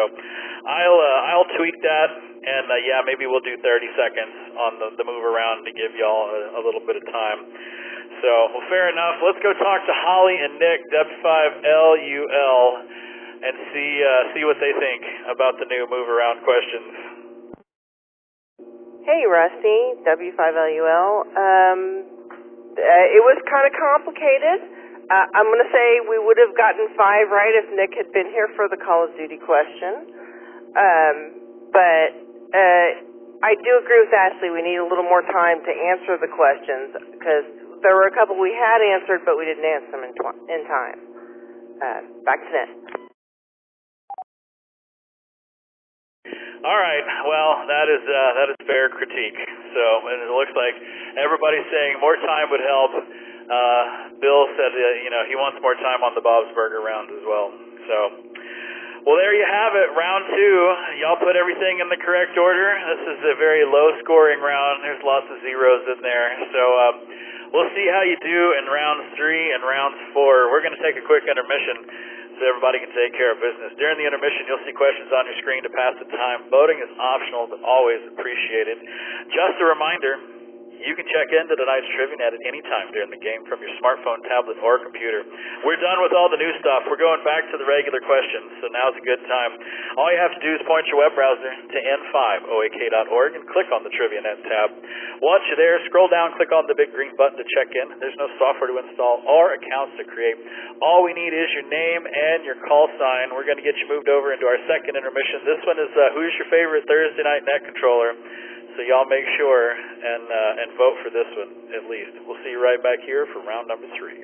I'll tweak that, and yeah, maybe we'll do 30 seconds on the move around to give y'all a little bit of time. So, well, fair enough. Let's go talk to Holly and Nick, W5LUL, and see what they think about the new move around questions. Hey, Rusty, W5LUL. It was kind of complicated. I'm going to say we would have gotten 5 right if Nick had been here for the Call of Duty question. But I do agree with Ashley. We need a little more time to answer the questions because there were a couple we had answered, but we didn't answer them in time. Back to Nick. All right. Well, that is fair critique. So, and it looks like everybody's saying more time would help. Bill said he wants more time on the Bob's Burger round as well. So, well, there you have it. Round 2. Y'all put everything in the correct order. This is a very low-scoring round. There's lots of zeros in there. So, we'll see how you do in rounds 3 and rounds 4. We're going to take a quick intermission so everybody can take care of business. During the intermission, you'll see questions on your screen to pass the time. Voting is optional, but always appreciated. Just a reminder, you can check into tonight's TriviaNet at any time during the game from your smartphone, tablet, or computer. We're done with all the new stuff. We're going back to the regular questions, so now's a good time. All you have to do is point your web browser to n5oak.org and click on the TriviaNet tab. Once you're there, scroll down, click on the big green button to check in. There's no software to install or accounts to create. All we need is your name and your call sign. We're going to get you moved over into our second intermission. This one is who's your favorite Thursday night net controller? So y'all make sure and vote for this one at least. We'll see you right back here for round number 3.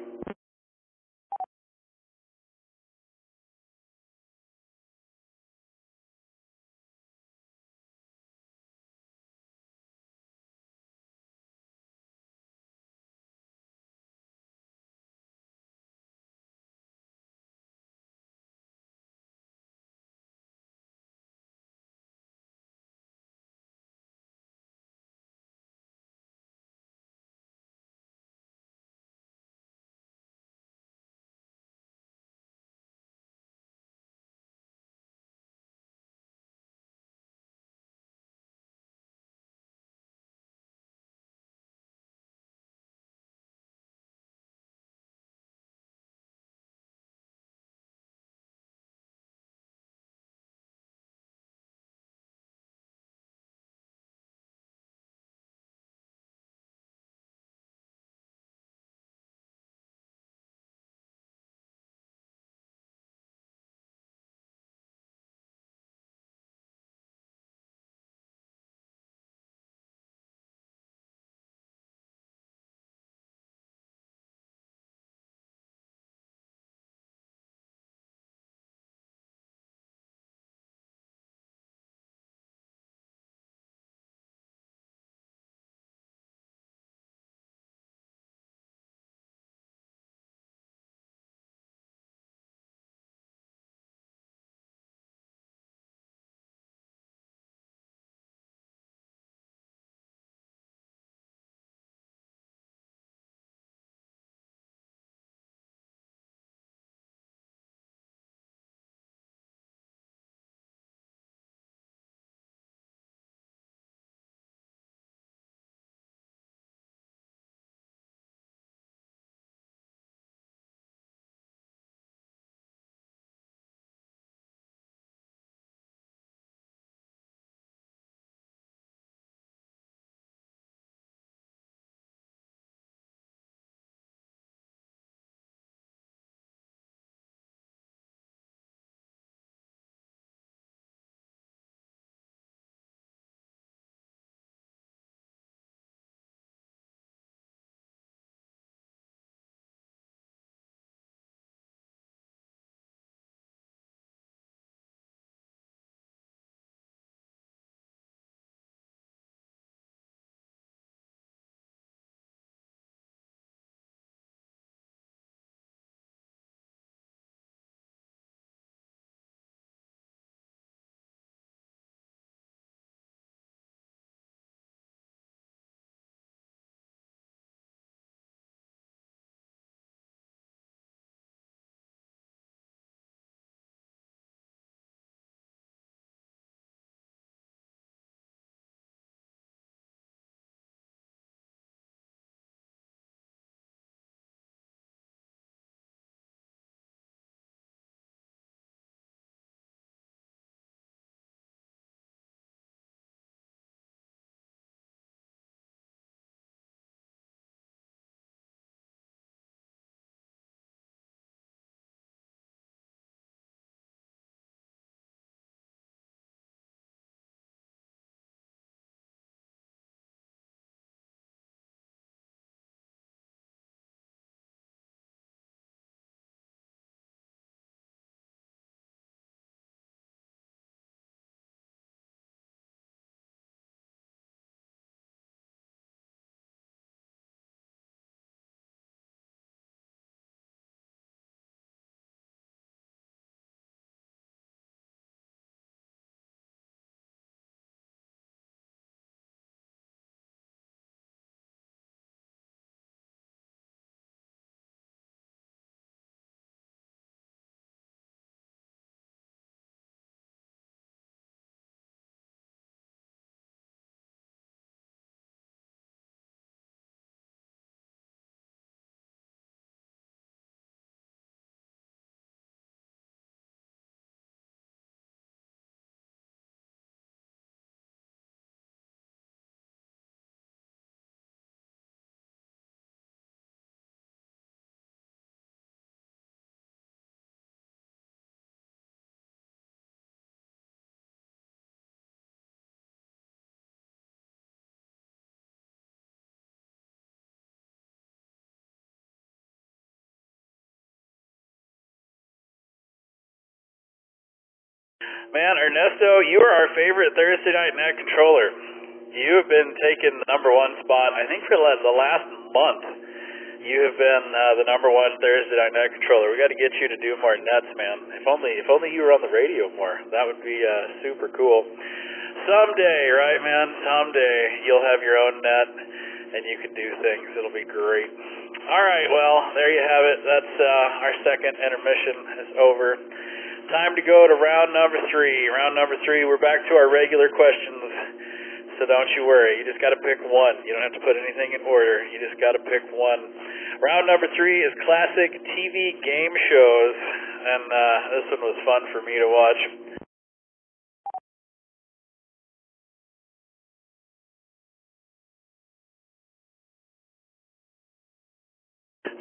Man, Ernesto, you are our favorite Thursday Night Net controller. You have been taking the #1 spot, I think, for the last month. You have been the #1 Thursday Night Net controller. We got to get you to do more nets, man. If only you were on the radio more. That would be super cool. Someday, right, man? Someday you'll have your own net and you can do things. It'll be great. All right, well, there you have it. That's our second intermission is over. Time to go to round number 3. Round number 3, we're back to our regular questions. So don't you worry. You just got to pick one. You don't have to put anything in order. You just got to pick one. Round number 3 is classic TV game shows. And this one was fun for me to watch.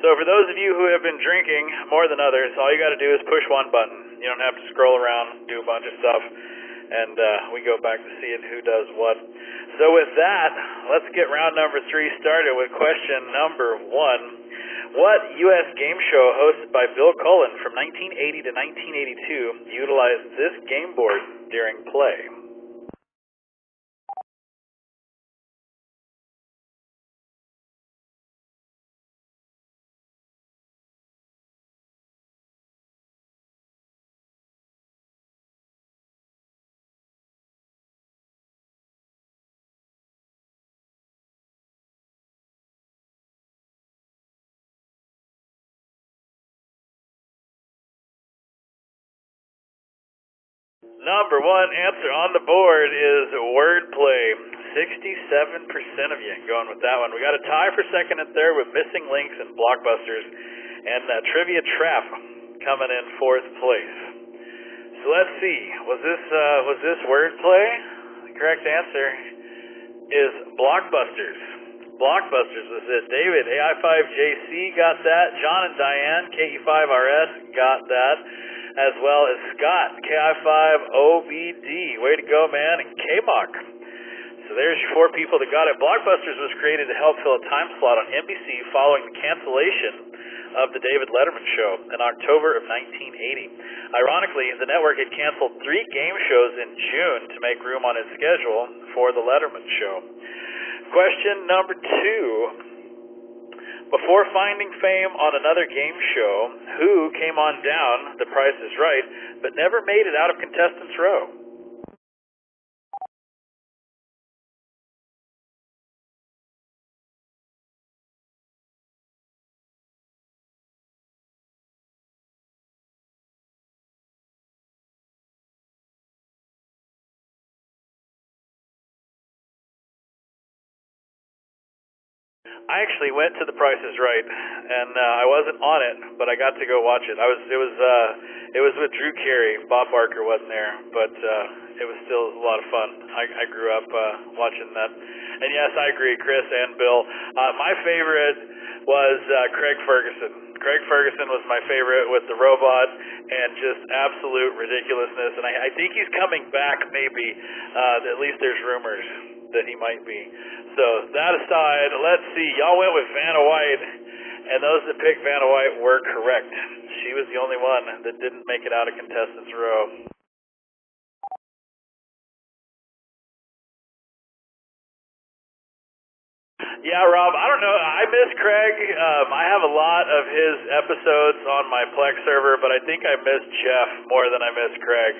So for those of you who have been drinking more than others, all you got to do is push one button. You don't have to scroll around, do a bunch of stuff, and we go back to seeing who does what. So with that, let's get round number 3 started with question number 1. What U.S. game show hosted by Bill Cullen from 1980 to 1982 utilized this game board during play? Number 1 answer on the board is wordplay. 67% of you going with that one. We got a tie for second and third with Missing Links and Blockbusters, and Trivia Trap coming in 4th place. So let's see. Was this wordplay? The correct answer is Blockbusters. Blockbusters was it. David, AI5JC got that. John and Diane, KE5RS got that. As well as Scott, KI5OBD, way to go, man, and KMOC. So there's your 4 people that got it. Blockbusters was created to help fill a time slot on NBC following the cancellation of the David Letterman Show in October of 1980. Ironically, the network had canceled 3 game shows in June to make room on its schedule for the Letterman Show. Question number 2. Before finding fame on another game show, who came on down The Price is Right, but never made it out of Contestants Row? I actually went to The Price is Right, and I wasn't on it, but I got to go watch it. It was with Drew Carey. Bob Barker wasn't there, but it was still a lot of fun. I grew up watching that. And yes, I agree, Chris and Bill. My favorite was Craig Ferguson. Craig Ferguson was my favorite with the robot and just absolute ridiculousness. And I think he's coming back, maybe. At least there's rumors that he might be. So that aside, let's see. Y'all went with Vanna White, and those that picked Vanna White were correct. She was the only one that didn't make it out of Contestants Row. Yeah, Rob, I don't know. I miss Craig. I have a lot of his episodes on my Plex server, but I think I miss Jeff more than I miss Craig.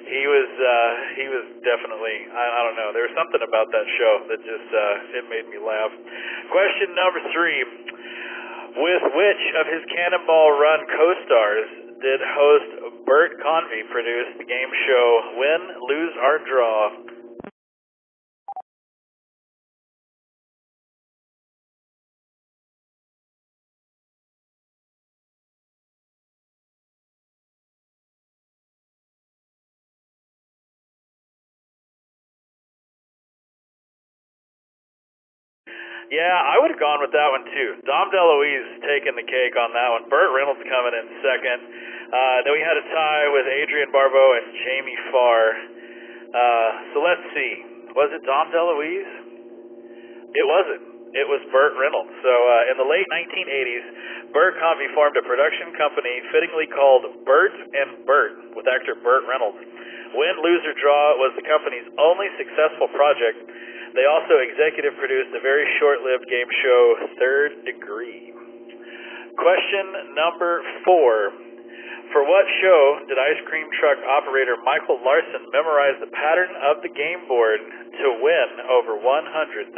He was definitely, I don't know. There was something about that show that just, it made me laugh. Question number 3. With which of his Cannonball Run co-stars did host Bert Convy produce the game show Win, Lose, or Draw? Yeah, I would have gone with that one too. Dom DeLuise taking the cake on that one. Burt Reynolds coming in second. Then we had a tie with Adrienne Barbeau and Jamie Farr. So let's see. Was it Dom DeLuise? It wasn't. It was Burt Reynolds. So in the late 1980s, Bert Convy formed a production company fittingly called Bert and Bert with actor Burt Reynolds. Win, Lose, or Draw was the company's only successful project. They also executive produced the very short-lived game show Third Degree. Question number 4. For what show did ice cream truck operator Michael Larson memorize the pattern of the game board to win over $100,000?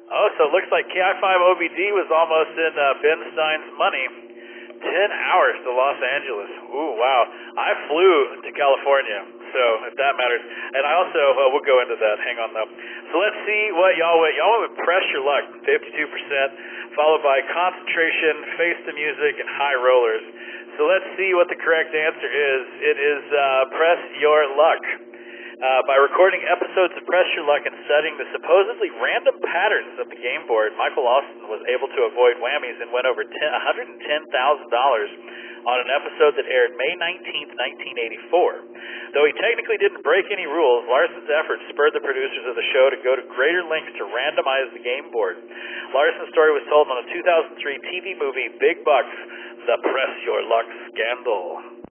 Oh, so it looks like KI5OBD was almost in Ben Stein's money. 10 hours to Los Angeles. Ooh, wow. I flew to California, so if that matters. And I also, we'll go into that. Hang on, though. So let's see what y'all went. Y'all went with Press Your Luck, 52%, followed by Concentration, Face the Music, and High Rollers. So let's see what the correct answer is. It is Press Your Luck. By recording episodes of Press Your Luck and studying the supposedly random patterns of the game board, Michael Austin was able to avoid whammies and win over $110,000 on an episode that aired May 19th, 1984. Though he technically didn't break any rules, Larson's efforts spurred the producers of the show to go to greater lengths to randomize the game board. Larson's story was told on a 2003 TV movie, Big Bucks, The Press Your Luck Scandal.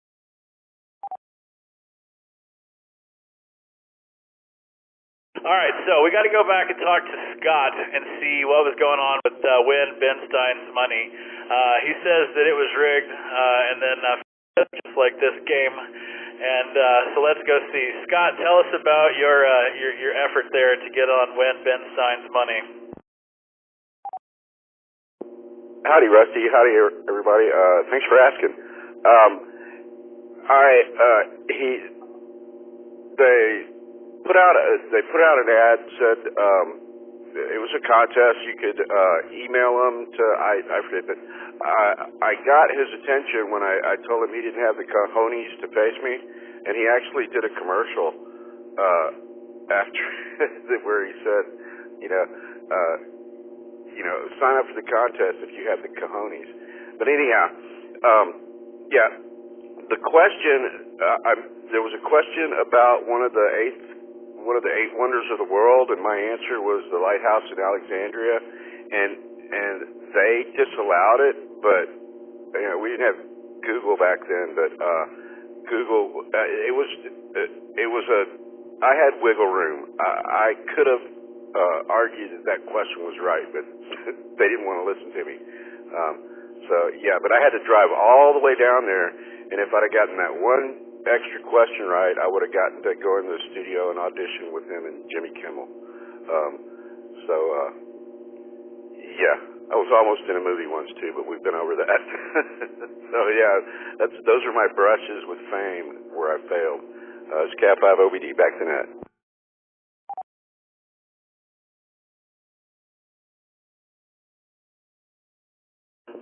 All right, so we got to go back and talk to Scott and see what was going on with Win Ben Stein's money. He says that it was rigged, and then just like this game. And so let's go see. Scott, tell us about your effort there to get on Win Ben Stein's money. Howdy, Rusty. Howdy, everybody. Thanks for asking. They put out an ad, said it was a contest. You could email them to I forget, but I got his attention when I told him he didn't have the cojones to face me, and he actually did a commercial after where he said, sign up for the contest if you have the cojones. But anyhow, the question there was a question about one of the eight wonders of the world, and my answer was the lighthouse in Alexandria, and they disallowed it, but we didn't have Google back then, but Google I had wiggle room. I could have argued that question was right, but they didn't want to listen to me. But I had to drive all the way down there, and if I'd have gotten that one extra question right, I would have gotten to go into the studio and audition with him and Jimmy Kimmel. I was almost in a movie once too, but we've been over that. Those are my brushes with fame where I failed. It's Cat5OBD, back to net.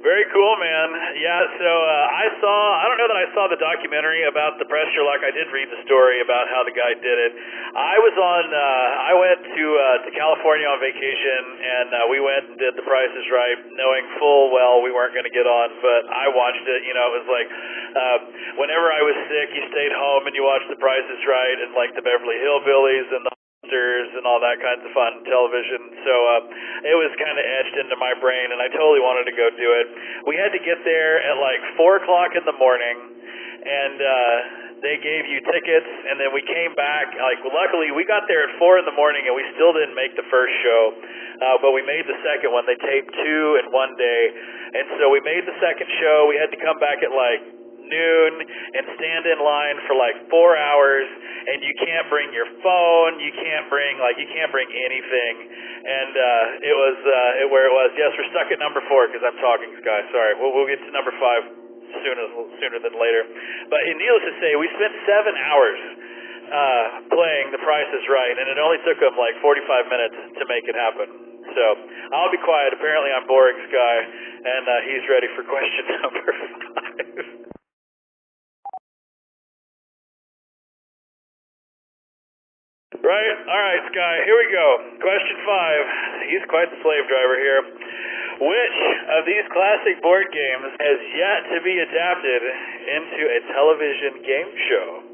Very cool, man. Yeah, so I don't know that I saw the documentary about the Press Your Luck. I did read the story about how the guy did it. I went to California on vacation, and we went and did The Price is Right, knowing full well we weren't going to get on, but I watched it. It was like whenever I was sick, you stayed home and you watched The Price is Right and like the Beverly Hillbillies and the and all that kinds of fun television. So it was kind of etched into my brain, and I totally wanted to go do it. We had to get there at like 4 o'clock in the morning, and they gave you tickets, and then we came back. Luckily, we got there at 4 in the morning, and we still didn't make the first show, but we made the second one. They taped 2 in one day, and so we made the second show. We had to come back at noon and stand in line for 4 hours, and you can't bring your phone, you can't bring anything, and it was where it was. Yes, we're stuck at number 4 because I'm talking, Sky. Sorry, we'll get to number 5 sooner than later. But needless to say, we spent 7 hours playing The Price is Right, and it only took them 45 minutes to make it happen. So I'll be quiet. Apparently I'm boring, Sky, and he's ready for question number 5. Right? Alright, Sky, here we go. Question 5. He's quite the slave driver here. Which of these classic board games has yet to be adapted into a television game show?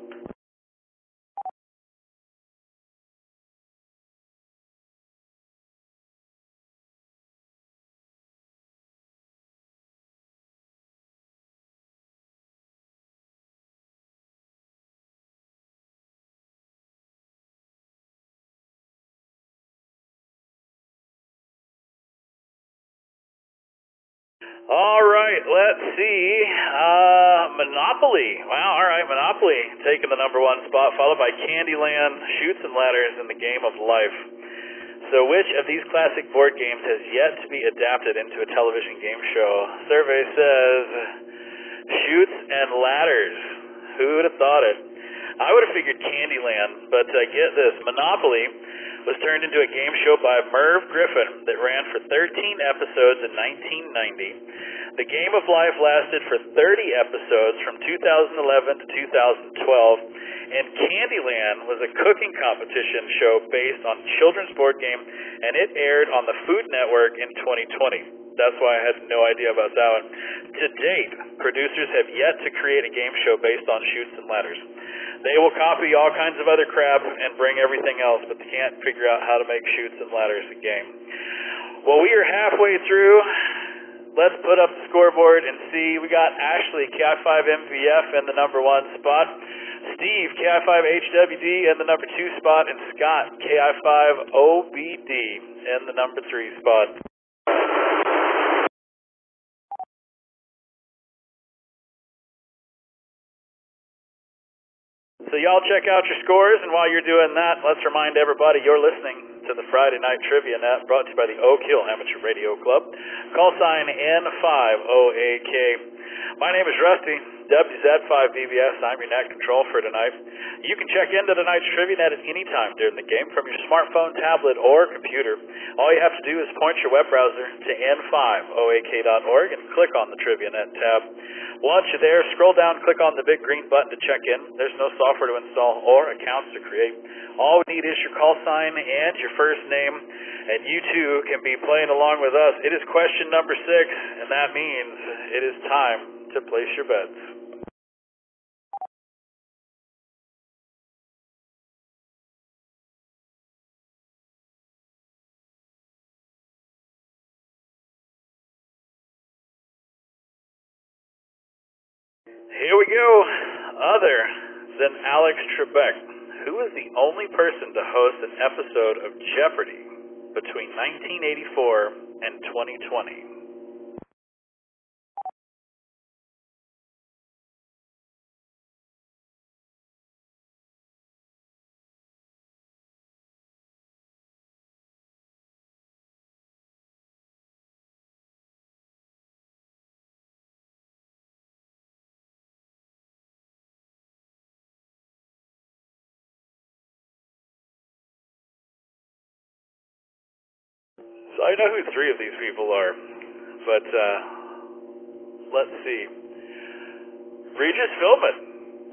All right, let's see. Monopoly. Wow, all right, Monopoly taking the number 1 spot, followed by Candyland, Chutes and Ladders, and the Game of Life. So which of these classic board games has yet to be adapted into a television game show? Survey says Chutes and Ladders. Who would have thought it? I would have figured Candyland, but get this. Monopoly was turned into a game show by Merv Griffin that ran for 13 episodes in 1990. The Game of Life lasted for 30 episodes from 2011 to 2012, and Candyland was a cooking competition show based on children's board game, and it aired on the Food Network in 2020. That's why I had no idea about that one. To date, producers have yet to create a game show based on Chutes and Ladders. They will copy all kinds of other crap and bring everything else, but they can't figure out how to make Chutes and Ladders a game. Well, we are halfway through. Let's put up the scoreboard and see. We got Ashley, KI5MVF, in the number 1 spot. Steve, KI5HWD, in the number 2 spot. And Scott, KI5OBD, in the number 3 spot. So y'all check out your scores, and while you're doing that, let's remind everybody you're listening to the Friday Night Trivia Net, brought to you by the Oak Hill Amateur Radio Club. Call sign N5OAK. My name is Rusty, WZ5BBS. I'm your net control for tonight. You can check into tonight's Trivia Net at any time during the game from your smartphone, tablet, or computer. All you have to do is point your web browser to n5oak.org and click on the Trivia Net tab. Once you're there, scroll down, click on the big green button to check in. There's no software to install or accounts to create. All we need is your call sign and your first name, and you too can be playing along with us. It is question number 6, and that means it is time to place your bets. Here we go. Other than Alex Trebek, who was the only person to host an episode of Jeopardy between 1984 and 2020? So I know who 3 of these people are, but let's see. Regis Philbin,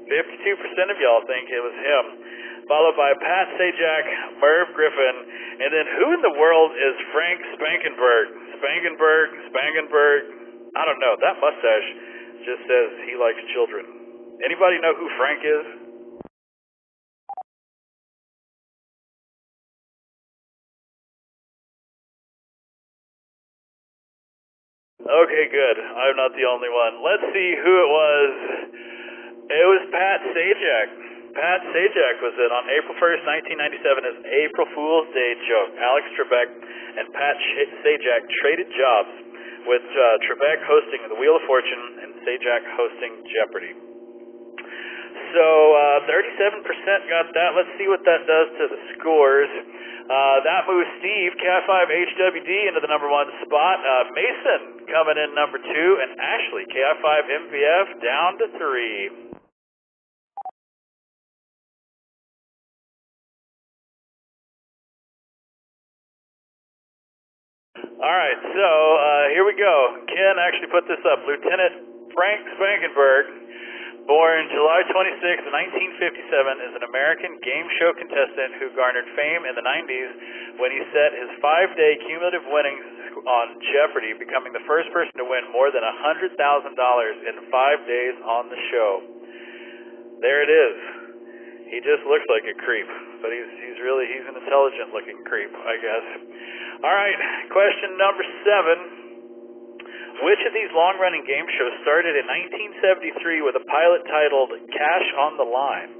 52% of y'all think it was him, followed by Pat Sajak, Merv Griffin, and then who in the world is Frank Spangenberg? Spangenberg, I don't know. That mustache just says he likes children. Anybody know who Frank is? Okay, good. I'm not the only one. Let's see who it was. It was Pat Sajak. Pat Sajak was it on April 1st, 1997 as an April Fool's Day joke. Alex Trebek and Pat Sajak traded jobs, with Trebek hosting The Wheel of Fortune and Sajak hosting Jeopardy. So 37% got that. Let's see what that does to the scores. That moves Steve, KI5HWD, into the number 1 spot. Mason coming in number 2, and Ashley, KI5MVF, down to 3. All right, so here we go. Ken actually put this up. Lieutenant Frank Spangenberg born July 26, 1957, is an American game show contestant who garnered fame in the 90s when he set his 5-day cumulative winnings on Jeopardy, becoming the first person to win more than $100,000 in 5 days on the show. There it is. He just looks like a creep, but he's an intelligent looking creep, I guess. All right, question number 7. Which of these long-running game shows started in 1973 with a pilot titled Cash on the Line?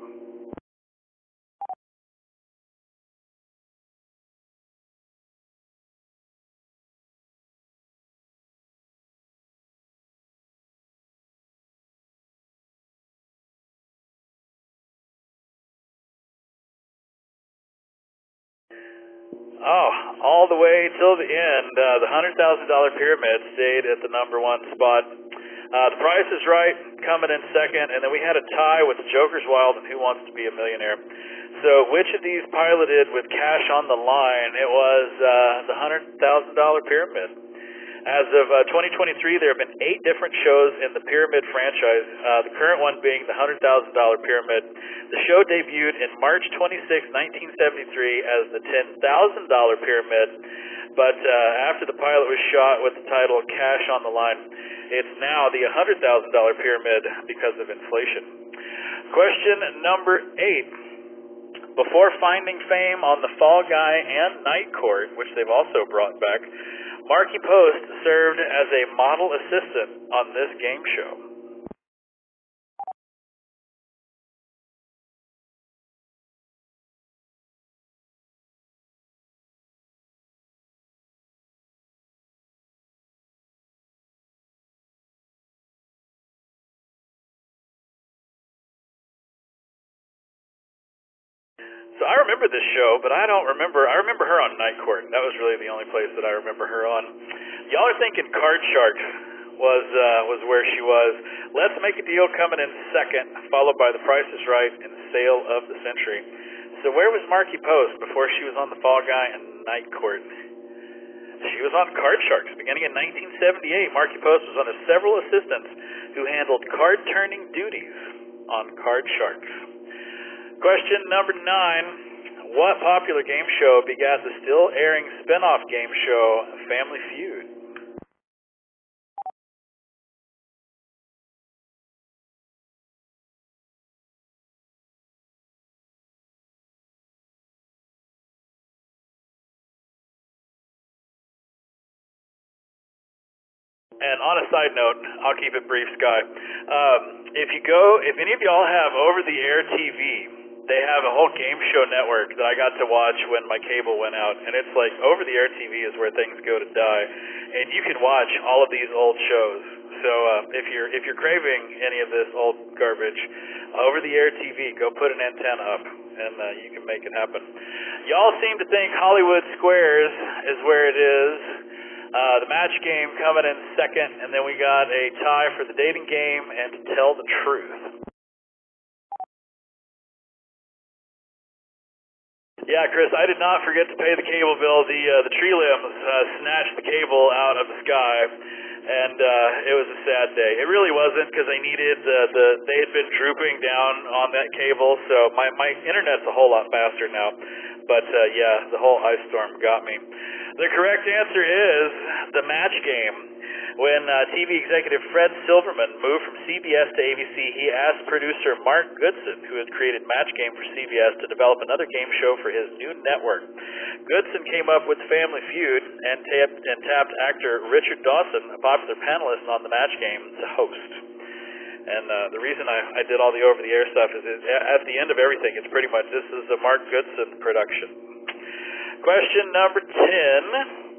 Oh, all the way till the end. The $100,000 pyramid stayed at the number 1 spot. The Price is Right coming in second, and then we had a tie with Joker's Wild and Who Wants to Be a Millionaire. So which of these piloted with Cash on the Line? It was the $100,000 pyramid. As of 2023, there have been 8 different shows in the Pyramid franchise, the current one being the $100,000 Pyramid. The show debuted in March 26, 1973 as the $10,000 Pyramid, but after the pilot was shot with the title Cash on the Line, it's now the $100,000 Pyramid because of inflation. Question number 8. Before finding fame on The Fall Guy and Night Court, which they've also brought back, Markie Post served as a model assistant on this game show. So I remember this show, but I remember her on Night Court. That was really the only place that I remember her on. Y'all are thinking Card Sharks was where she was. Let's Make a Deal coming in second, followed by The Price is Right and Sale of the Century. So where was Markie Post before she was on The Fall Guy and Night Court? She was on Card Sharks beginning in 1978. Markie Post was one of several assistants who handled card-turning duties on Card Sharks. Question number 9. What popular game show begat the still-airing spin-off game show Family Feud? And on a side note, I'll keep it brief, Sky. If any of y'all have over-the-air TV, they have a whole game show network that I got to watch when my cable went out, and it's like over-the-air TV is where things go to die, and you can watch all of these old shows. So if you're craving any of this old garbage, over-the-air TV, go put an antenna up, and you can make it happen. Y'all seem to think Hollywood Squares is where it is. The Match Game coming in second, and then we got a tie for the Dating Game and To Tell the Truth. Yeah, Chris, I did not forget to pay the cable bill. The tree limbs snatched the cable out of the sky, and it was a sad day. It really wasn't, because I needed they had been drooping down on that cable, so my internet's a whole lot faster now. But yeah, the whole ice storm got me. The correct answer is The Match Game. When TV executive Fred Silverman moved from CBS to ABC, he asked producer Mark Goodson, who had created Match Game for CBS, to develop another game show for his new network. Goodson came up with Family Feud and tapped actor Richard Dawson, a popular panelist on The Match Game, to host. And the reason I did all the over-the-air stuff is at the end of everything, it's pretty much this is a Mark Goodson production. Question number 10.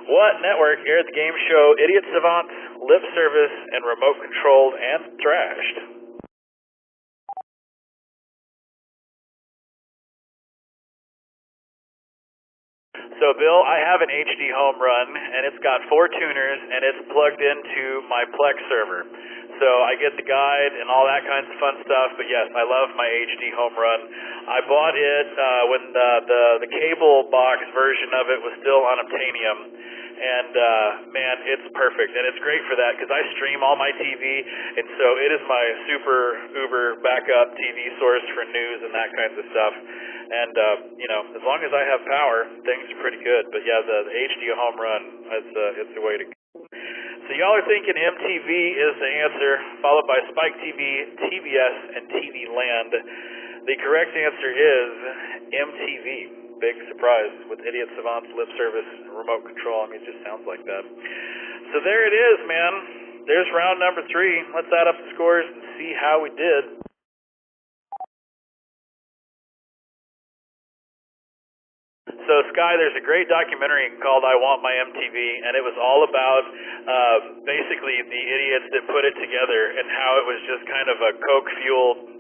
What network aired the game show Idiot Savants, Lip Service, and Remote Controlled and Thrashed? So, Bill, I have an HD home run, and it's got 4 tuners, and it's plugged into my Plex server. So I get the guide and all that kinds of fun stuff, but yes, I love my HD home run. I bought it when the cable box version of it was still unobtainium. and man, it's perfect, and it's great for that because I stream all my TV, and so it is my super uber backup TV source for news and that kinds of stuff. And as long as I have power, things are pretty good. But yeah, the HD home run, it's the way to go. So y'all are thinking MTV is the answer, followed by Spike TV, TBS, and TV Land. The correct answer is MTV. Big surprise with Idiot Savant's lip service and remote control. I mean, it just sounds like that. So there it is, man. There's round number 3. Let's add up the scores and see how we did. So, Sky, there's a great documentary called I Want My MTV, and it was all about basically the idiots that put it together and how it was just kind of a coke-fueled,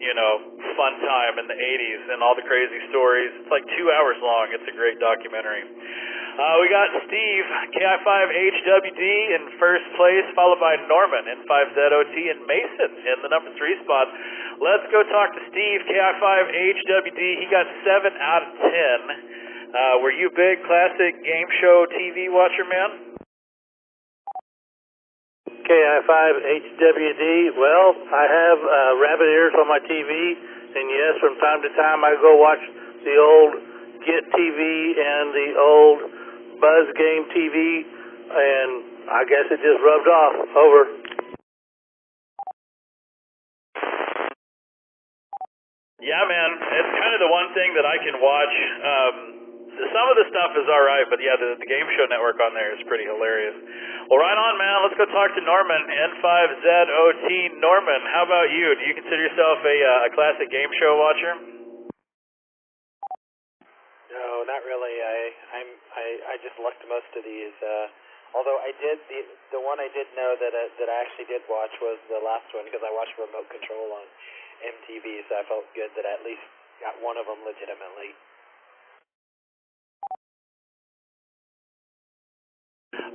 fun time in the 80s and all the crazy stories. It's like 2 hours long. It's a great documentary. We got Steve, KI5HWD in first place, followed by Norman, N5ZOT, and Mason in the number 3 spot. Let's go talk to Steve, KI5HWD. He got 7 out of 10. Were you a big classic game show TV watcher, man? KI5HWD, well, I have rabbit ears on my TV, and yes, from time to time I go watch the old Get TV and the old Buzz Game TV, and I guess it just rubbed off. Over. Yeah, man, it's kind of the one thing that I can watch. Some of the stuff is alright, but yeah, the Game Show Network on there is pretty hilarious. Well, right on, man. Let's go talk to Norman, N5ZOT. Norman, how about you? Do you consider yourself a classic game show watcher? No, not really. I just lucked most of these. Although I did the one I did know that I actually did watch was the last one because I watched Remote Control on MTV, so I felt good that I at least got one of them legitimately.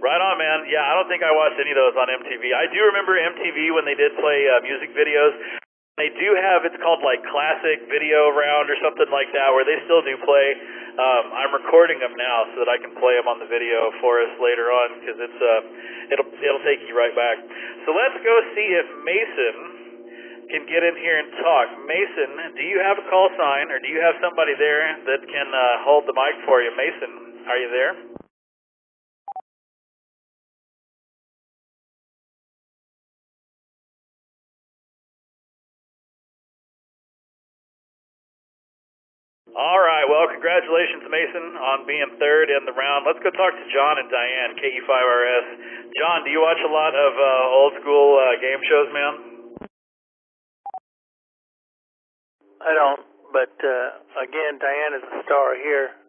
Right on, man. Yeah, I don't think I watched any of those on MTV. I do remember MTV when they did play music videos. They do have, it's called like Classic Video Round or something like that, where they still do play. I'm recording them now so that I can play them on the video for us later on because it'll take you right back. So let's go see if Mason can get in here and talk. Mason, do you have a call sign or do you have somebody there that can hold the mic for you? Mason, are you there? All right, well, congratulations, Mason, on being third in the round. Let's go talk to John and Diane, KE5RS. John, do you watch a lot of old school game shows, man? I don't, but again, Diane is a star here.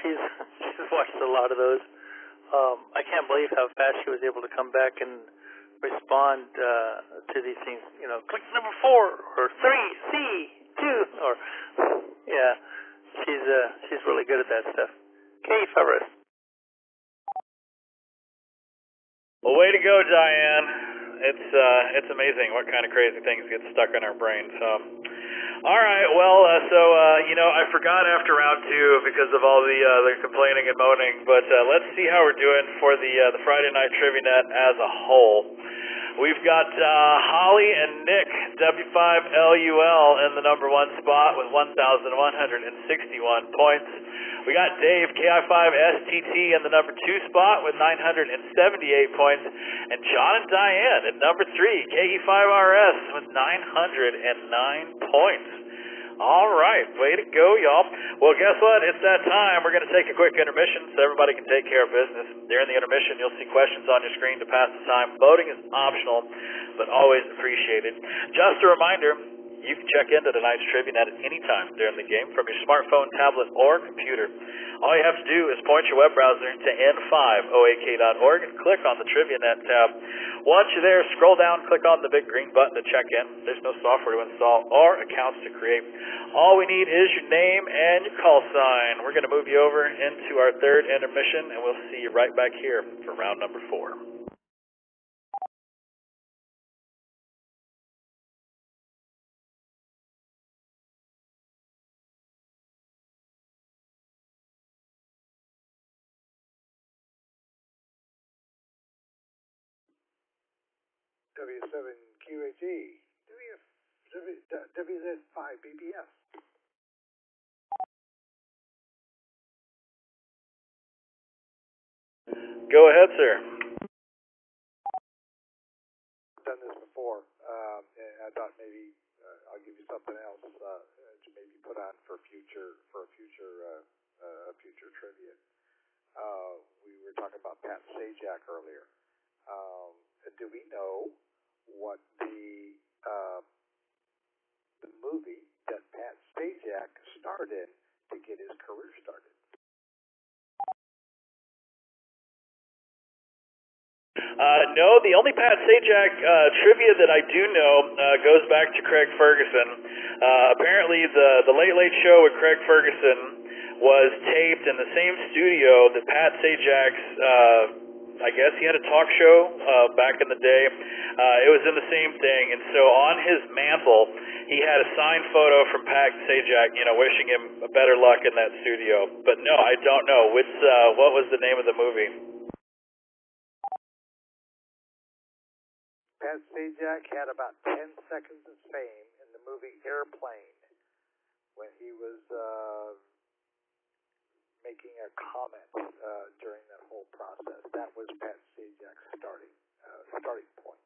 She's watched a lot of those. I can't believe how fast she was able to come back and respond to these things. Click number 4 or 3, C, 2, or yeah, she's really good at that stuff. KE5RS. Well, way to go, Diane. It's amazing what kind of crazy things get stuck in our brains. All right, well, I forgot after round 2 because of all the complaining and moaning, but let's see how we're doing for the Friday Night Trivia Net as a whole. We've got Holly and Nick, W5LUL, in the number 1 spot with 1,161 points. We got Dave, KI5STT, in the number 2 spot with 978 points. And John and Diane at number 3, KE5RS, with 909 points. All right, way to go, y'all. Well, guess what? It's that time. We're going to take a quick intermission so everybody can take care of business. During the intermission, you'll see questions on your screen to pass the time. Voting is optional, but always appreciated. Just a reminder, you can check into tonight's Trivia Net at any time during the game from your smartphone, tablet, or computer. All you have to do is point your web browser to n5oak.org and click on the Trivia Net tab. Once you're there, scroll down, click on the big green button to check in. There's no software to install or accounts to create. All we need is your name and your call sign. We're going to move you over into our third intermission, and we'll see you right back here for round number 4. W7QHE, WZ5BBS. Go ahead, sir. I've done this before, and I thought maybe I'll give you something else to maybe put on for future trivia. We were talking about Pat Sajak earlier. Do we know what the movie that Pat Sajak starred in to get his career started? No, the only Pat Sajak trivia that I do know goes back to Craig Ferguson. Apparently, the Late Late Show with Craig Ferguson was taped in the same studio that Pat Sajak's, I guess he had a talk show back in the day. It was in the same thing, and so on his mantle, he had a signed photo from Pat Sajak, wishing him better luck in that studio. But no, I don't know. What was the name of the movie? Pat Sajak had about 10 seconds of fame in the movie Airplane when he was making a comment during that whole process. That was Pat Sajak's starting point.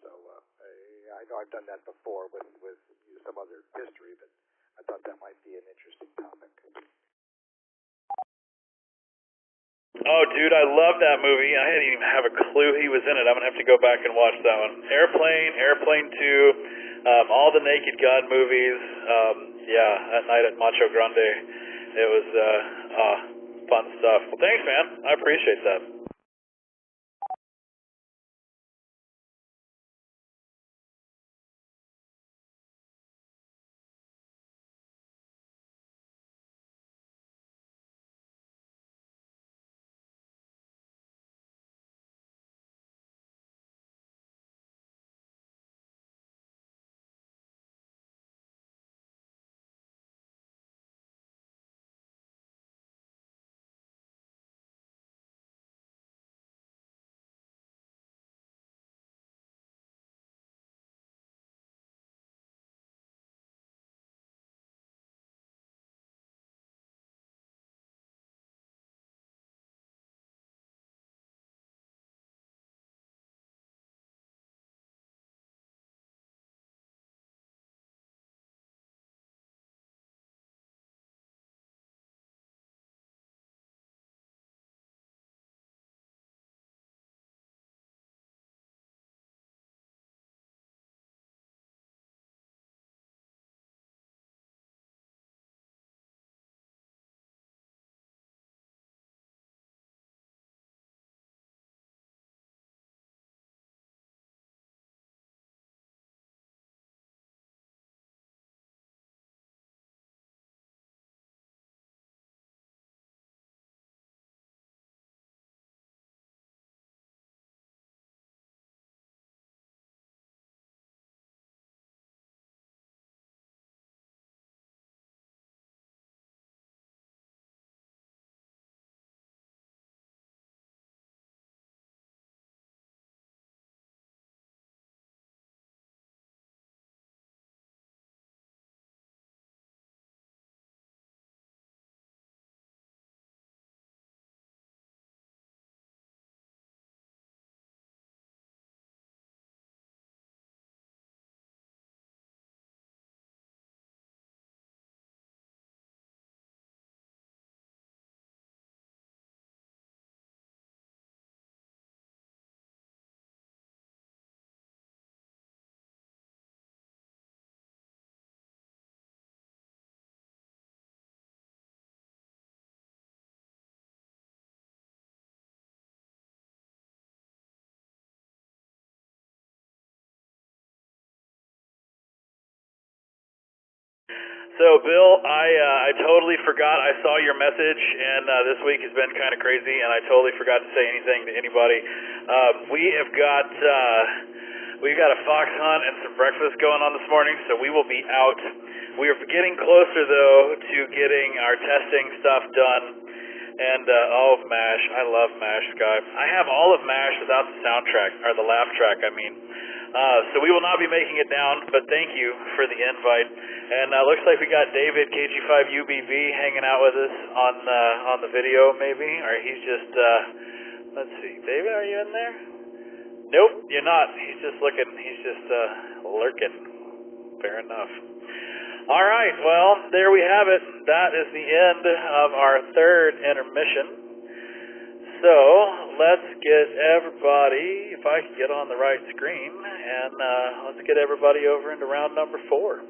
So I know I've done that before with some other history, but I thought that might be an interesting topic. Oh, dude, I love that movie. I didn't even have a clue he was in it. I'm going to have to go back and watch that one. Airplane 2, all the Naked Gun movies. That night at Macho Grande. It was fun stuff. Well, thanks, man. I appreciate that. So, Bill, I totally forgot. I saw your message, and this week has been kind of crazy, and I totally forgot to say anything to anybody. We've got a fox hunt and some breakfast going on this morning, so we will be out. We are getting closer, though, to getting our testing stuff done. And, MASH. I love MASH, Sky. I have all of MASH without the soundtrack, or the laugh track, I mean. So we will not be making it down, but thank you for the invite. And looks like we got David, KG5UBV, hanging out with us on the video, maybe. Or he's just, let's see. David, are you in there? Nope, you're not. He's just looking. He's just lurking. Fair enough. All right, well, there we have it. That is the end of our third intermission. So let's get everybody, if I can get on the right screen, and let's get everybody over into round number 4.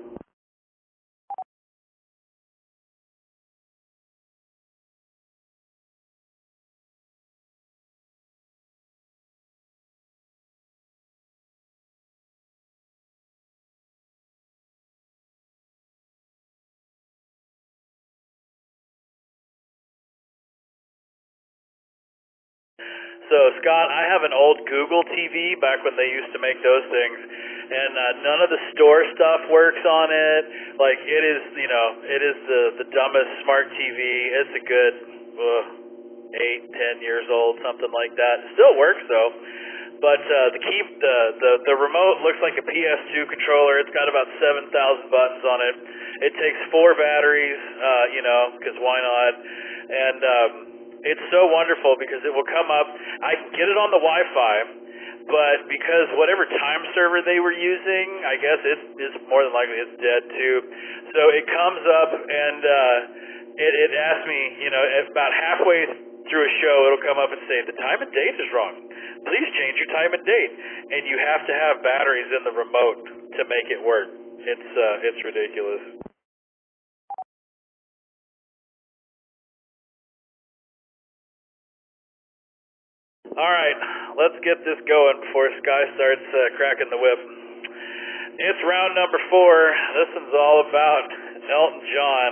So, Scott, I have an old Google TV back when they used to make those things, and none of the store stuff works on it. Like, it is, it is the dumbest smart TV. It's a good 8, 10 years old, something like that. It still works, though. But the remote looks like a PS2 controller. It's got about 7,000 buttons on it. It takes 4 batteries, because why not? And it's so wonderful because it will come up. I can get it on the Wi-Fi, but because whatever time server they were using, I guess it's more than likely it's dead too. So it comes up and it asks me, about halfway through a show, it'll come up and say, the time and date is wrong. Please change your time and date. And you have to have batteries in the remote to make it work. It's ridiculous. All right, let's get this going before Sky starts cracking the whip. It's round number 4. This one's all about Elton John.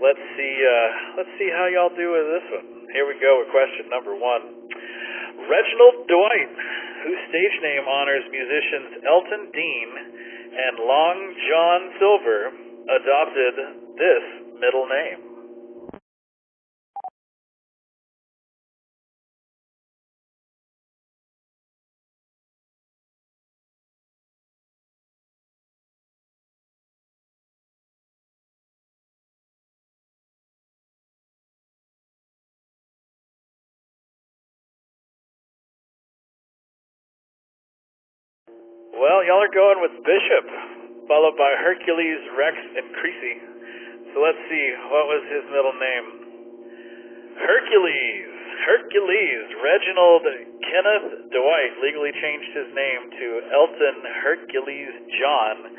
Let's see how y'all do with this one. Here we go with question number 1. Reginald Dwight, whose stage name honors musicians Elton Dean and Long John Silver, adopted this middle name. Well, y'all are going with Bishop, followed by Hercules, Rex, and Creasy. So let's see, what was his middle name? Hercules. Reginald Kenneth Dwight legally changed his name to Elton Hercules John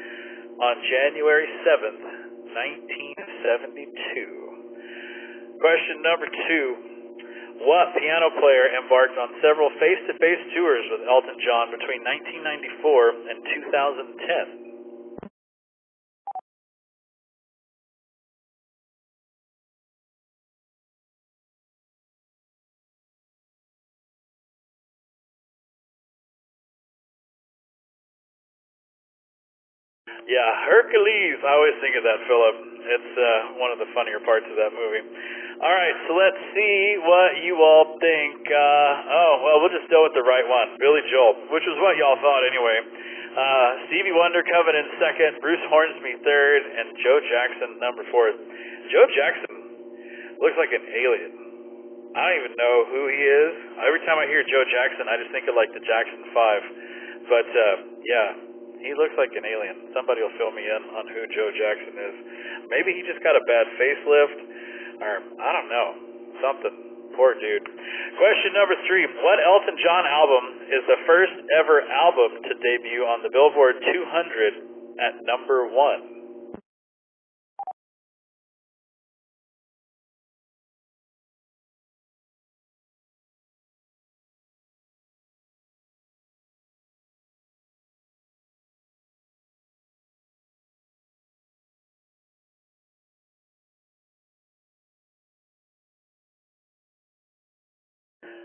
on January 7th, 1972. Question number 2. What piano player embarked on several face-to-face tours with Elton John between 1994 and 2010? Yeah, Hercules. I always think of that, Philip. It's one of the funnier parts of that movie. All right, so let's see what you all think. We'll just go with the right one. Billy Joel, which is what y'all thought anyway. Stevie Wonder coming in 2nd, Bruce Hornsby 3rd, and Joe Jackson number 4th. Joe Jackson looks like an alien. I don't even know who he is. Every time I hear Joe Jackson, I just think of like the Jackson 5. But yeah, he looks like an alien. Somebody will fill me in on who Joe Jackson is. Maybe he just got a bad facelift. Or, I don't know, something. Poor dude. Question number 3. What Elton John album is the first ever album to debut on the Billboard 200 at number 1?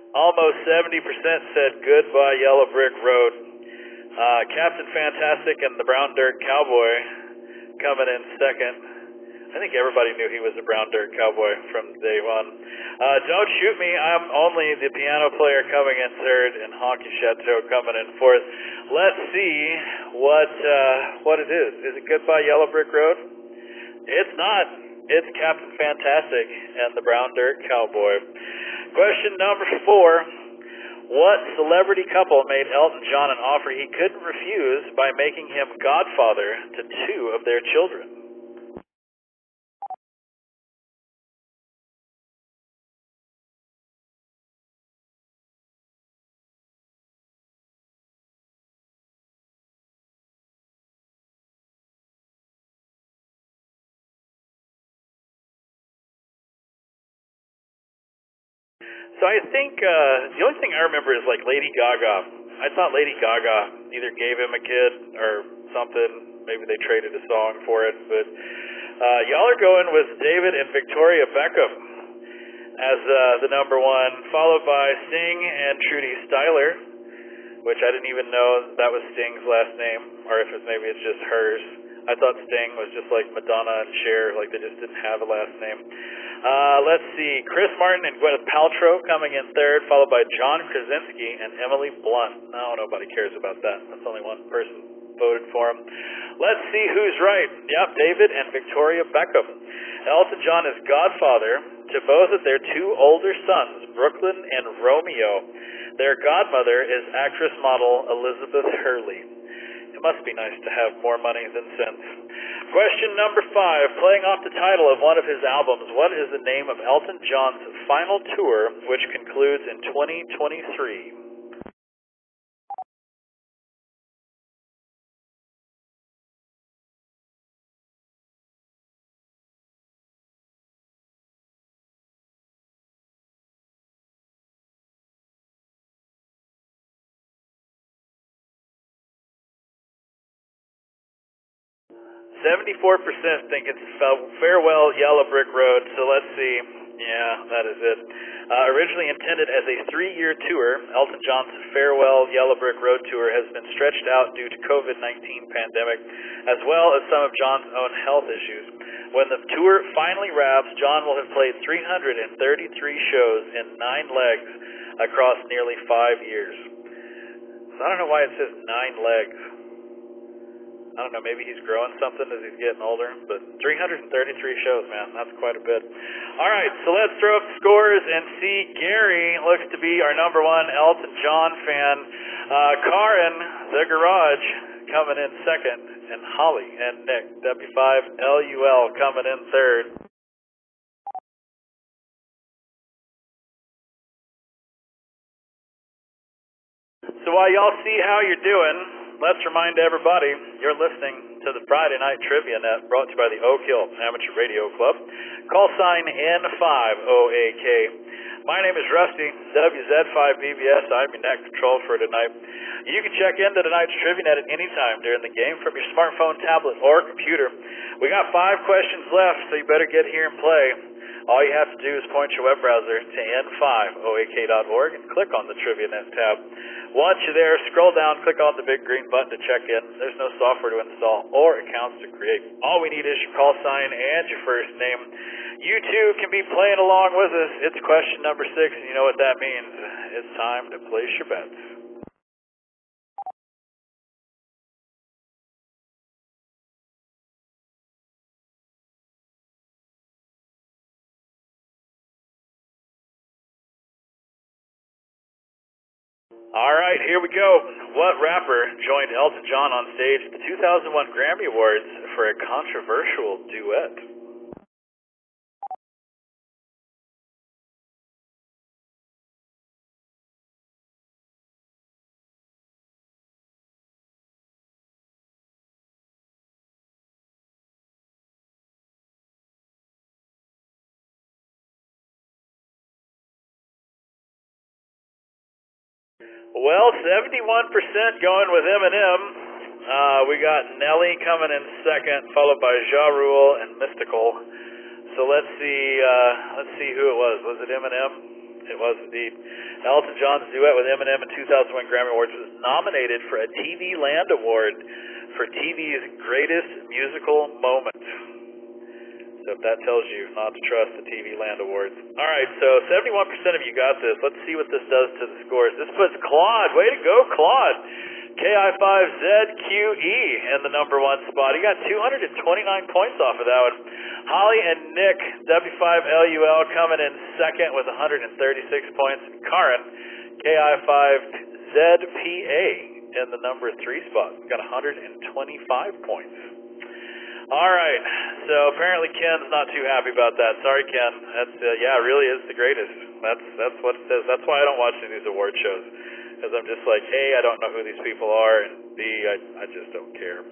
Almost 70% said Goodbye Yellow Brick Road. Captain Fantastic and the Brown Dirt Cowboy coming in 2nd. I think everybody knew he was a brown dirt cowboy from day one. Don't shoot me, I'm only the piano player coming in third and Honky Chateau coming in fourth. Let's see what it is. Is it Goodbye Yellow Brick Road? It's not. It's Captain Fantastic and the Brown Dirt Cowboy. Question number 4. What celebrity couple made Elton John an offer he couldn't refuse by making him godfather to 2 of their children? So I think the only thing I remember is like Lady Gaga. I thought Lady Gaga either gave him a kid or something. Maybe they traded a song for it. But y'all are going with David and Victoria Beckham as the number 1, followed by Sting and Trudy Styler, which I didn't even know that was Sting's last name, or if maybe it's just hers. I thought Sting was just like Madonna and Cher, like they just didn't have a last name. Let's see, Chris Martin and Gwyneth Paltrow coming in third, followed by John Krasinski and Emily Blunt. No, nobody cares about that. That's only one person voted for him. Let's see who's right. Yep, David and Victoria Beckham. Elton John is godfather to both of their 2 older sons, Brooklyn and Romeo. Their godmother is actress model Elizabeth Hurley. It must be nice to have more money than sense. Question number 5. Playing off the title of one of his albums, what is the name of Elton John's final tour, which concludes in 2023? .74% think it's Farewell Yellow Brick Road, so let's see. Yeah, that is it. Originally intended as a 3-year tour, Elton John's Farewell Yellow Brick Road tour has been stretched out due to COVID-19 pandemic, as well as some of John's own health issues. When the tour finally wraps, John will have played 333 shows in 9 legs across nearly 5 years. So I don't know why it says 9 legs. I don't know, maybe he's growing something as he's getting older, but 333 shows, man, that's quite a bit. All right, so let's throw up the scores and see. Gary looks to be our number 1 Elton John fan. Karin, the garage, coming in second, and Holly and Nick, W5LUL, coming in third. So while y'all see how you're doing, let's remind everybody you're listening to the Friday Night Trivia Net, brought to you by the Oak Hill Amateur Radio Club. Call sign N5OAK. My name is Rusty, WZ5BBS. I'm your net control for tonight. You can check into tonight's Trivia Net at any time during the game from your smartphone, tablet, or computer. We got 5 questions left, so you better get here and play. All you have to do is point your web browser to n5oak.org and click on the Trivia Net tab. Once you're there, scroll down, click on the big green button to check in. There's no software to install or accounts to create. All we need is your call sign and your first name. You too can be playing along with us. It's question number 6, and you know what that means. It's time to place your bets. All right, here we go. What rapper joined Elton John on stage at the 2001 Grammy Awards for a controversial duet? Well, 71% going with Eminem. We got Nelly coming in second, followed by Ja Rule and Mystical. So let's see who it was. Was it Eminem? It was indeed. Elton John's duet with Eminem in 2001 Grammy Awards was nominated for a TV Land Award for TV's greatest musical moment. So if that tells you not to trust the TV Land Awards. All right, so 71% of you got this. Let's see what this does to the scores. This puts Claude. Way to go, Claude. KI5ZQE in the number one spot. He got 229 points off of that one. Holly and Nick, W5LUL, coming in second with 136 points. And Karin, KI5ZPA, in the number three spot. Got 125 points. All right, so apparently Ken's not too happy about that. Sorry, Ken. That's yeah, it really is the greatest. That's what it says. That's why I don't watch any of these award shows, because I'm just like, A, I don't know who these people are, and B, I just don't care.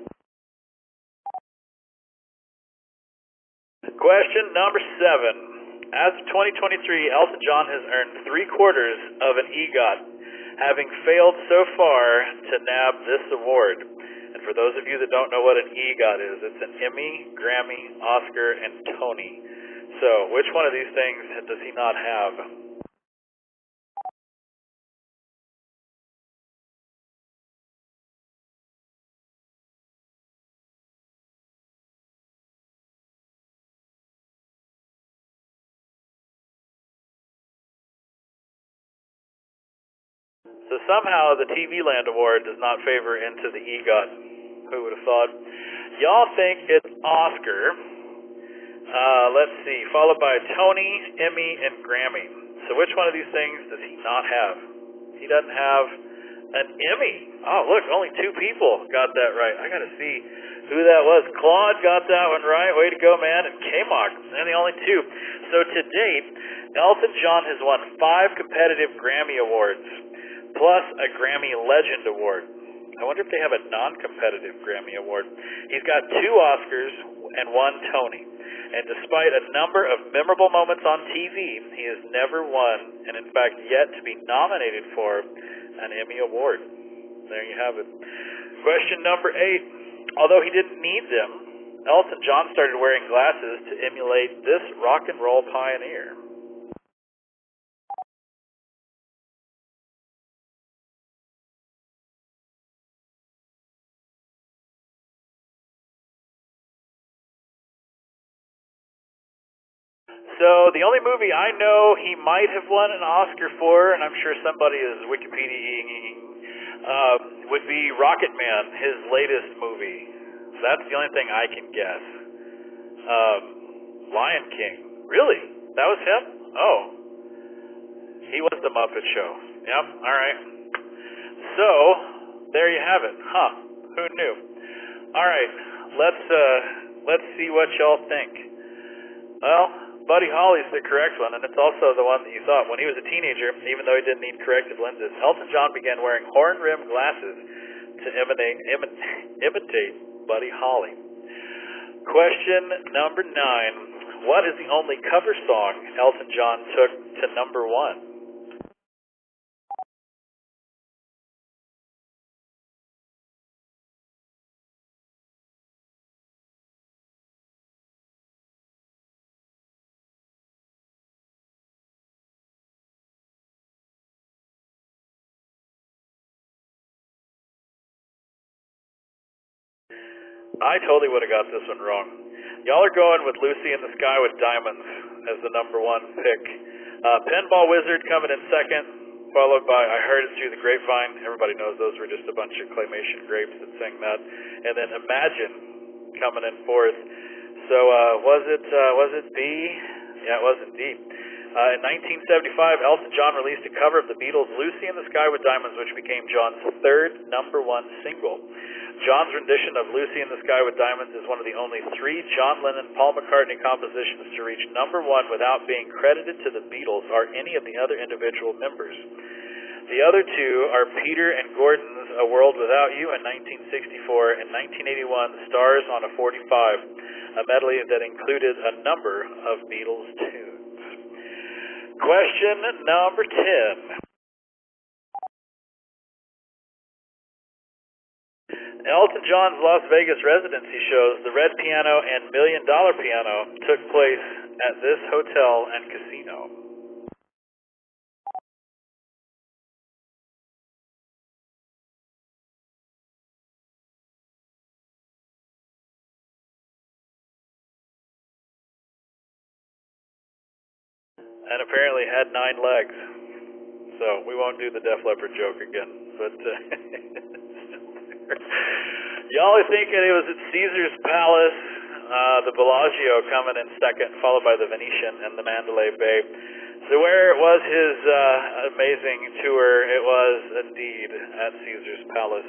Question number 7. As of 2023, Elton John has earned 3/4 of an EGOT, having failed so far to nab this award. And for those of you that don't know what an EGOT is, it's an Emmy, Grammy, Oscar, and Tony. So, which one of these things does he not have? So somehow the TV Land Award does not favor into the EGOT. Who would have thought? Y'all think it's Oscar. Let's see, followed by Tony, Emmy, and Grammy. So which one of these things does he not have? He doesn't have an Emmy. Oh, look, only 2 people got that right. I got to see who that was. Claude got that one right. Way to go, man. And K-Mock, and the only 2. So to date, Elton John has won 5 competitive Grammy Awards, plus a Grammy Legend Award. I wonder if they have a non-competitive Grammy Award. He's got 2 Oscars and 1 Tony. And despite a number of memorable moments on TV, he has never won, and in fact yet to be nominated for, an Emmy Award. There you have it. Question number 8. Although he didn't need them, Elton John started wearing glasses to emulate this rock and roll pioneer. So the only movie I know he might have won an Oscar for, and I'm sure somebody is Wikipedia-ing, would be Rocket Man, his latest movie. That's the only thing I can guess. Lion King. Really? That was him? Oh. He was the Muppet Show. Yep, alright. So, there you have it. Huh. Who knew? Alright, let's see what y'all think. Well, Buddy Holly's the correct one, and it's also the one that you thought. When he was a teenager, even though he didn't need corrective lenses, Elton John began wearing horn-rimmed glasses to imitate Buddy Holly. Question number 9. What is the only cover song Elton John took to number 1? I totally would have got this one wrong. Y'all are going with Lucy in the Sky with Diamonds as the number 1 pick. Pinball Wizard coming in second, followed by I Heard It Through the Grapevine. Everybody knows those were just a bunch of claymation grapes that sang that. And then Imagine coming in fourth. So was it B? Yeah, it was indeed. In 1975, Elton John released a cover of the Beatles' Lucy in the Sky with Diamonds, which became John's 3rd number 1 single. John's rendition of Lucy in the Sky with Diamonds is one of the only 3 John Lennon-Paul McCartney compositions to reach number 1 without being credited to the Beatles or any of the other individual members. The other 2 are Peter and Gordon's A World Without You in 1964 and 1981 Stars on a 45, a medley that included a number of Beatles tunes. Question number 10. Elton John's Las Vegas residency shows The Red Piano and $1 Million Piano took place at this hotel and casino. and apparently had 9 legs. So we won't do the Def Leppard joke again. But y'all are thinking it was at Caesar's Palace, the Bellagio coming in second, followed by the Venetian and the Mandalay Bay. So where was his amazing tour? It was indeed at Caesar's Palace.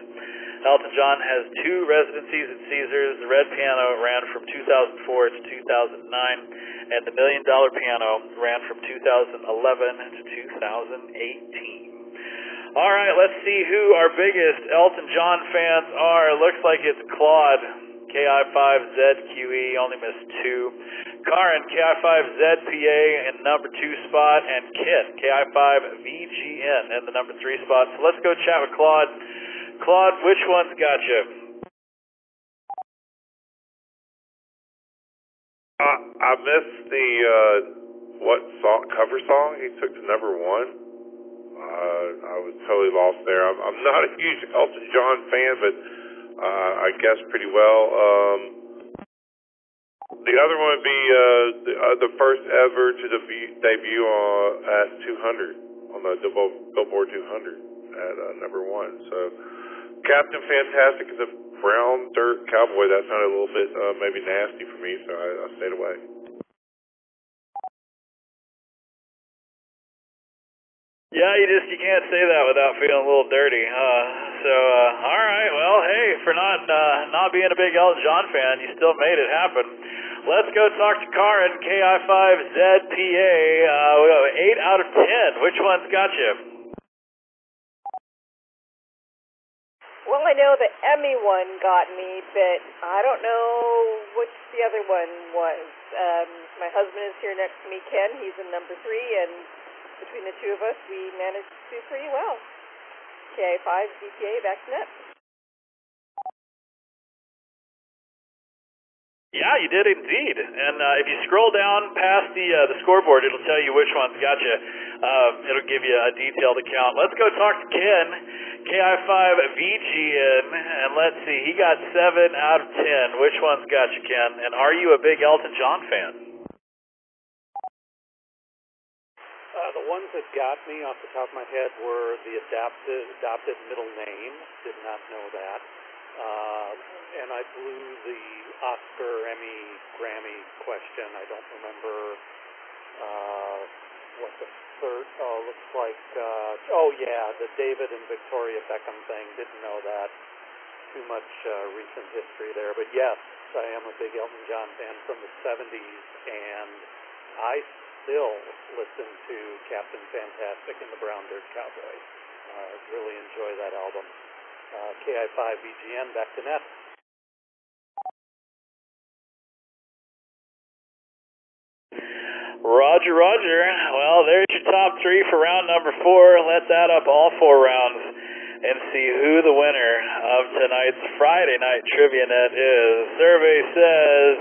Elton John has 2 residencies at Caesars. The Red Piano ran from 2004 to 2009, and the $1 Million Piano ran from 2011 to 2018. All right, let's see who our biggest Elton John fans are. Looks like it's Claude, KI5ZQE, only missed 2. Karin, KI5ZPA in number 2 spot, and Kit, KI5VGN in the number 3 spot. So let's go chat with Claude. Claude, which one's got you? I missed the what song, cover song he took to number 1. I was totally lost there. I'm not a huge Elton John fan, but I guess pretty well. The other one would be the first ever to debut at 200 on the Billboard 200 at number 1. So Captain Fantastic is a brown dirt cowboy. That sounded a little bit maybe nasty for me, so I stayed away. Yeah, you can't say that without feeling a little dirty. All right, well, hey, for not being a big Elton John fan, you still made it happen. Let's go talk to Karin, KI5ZPA. We have 8 out of 10. Which one's got you? Well, I know the Emmy one got me, but I don't know which the other one was. My husband is here next to me, Ken. He's in number 3, and between the two of us, we managed to do pretty well. KI5ZPA, back to net. Yeah, you did indeed. And if you scroll down past the scoreboard, it'll tell you which one's got you. It'll give you a detailed account. Let's go talk to Ken, KI5VGN, and let's see. He got 7 out of 10. Which one's got you, Ken? And are you a big Elton John fan? The ones that got me off the top of my head were the adopted middle name. Did not know that. And I blew the Oscar, Emmy, Grammy question. I don't remember what the third. Oh, looks like. The David and Victoria Beckham thing. Didn't know that. Too much recent history there. But yes, I am a big Elton John fan from the 70s, and I still listen to Captain Fantastic and the Brown Dirt Cowboy. Really enjoy that album. KI5VGN, back to net. Roger, Roger. Well, there's your top 3 for round number 4. Let's add up all 4 rounds and see who the winner of tonight's Friday night Trivia Net is. Survey says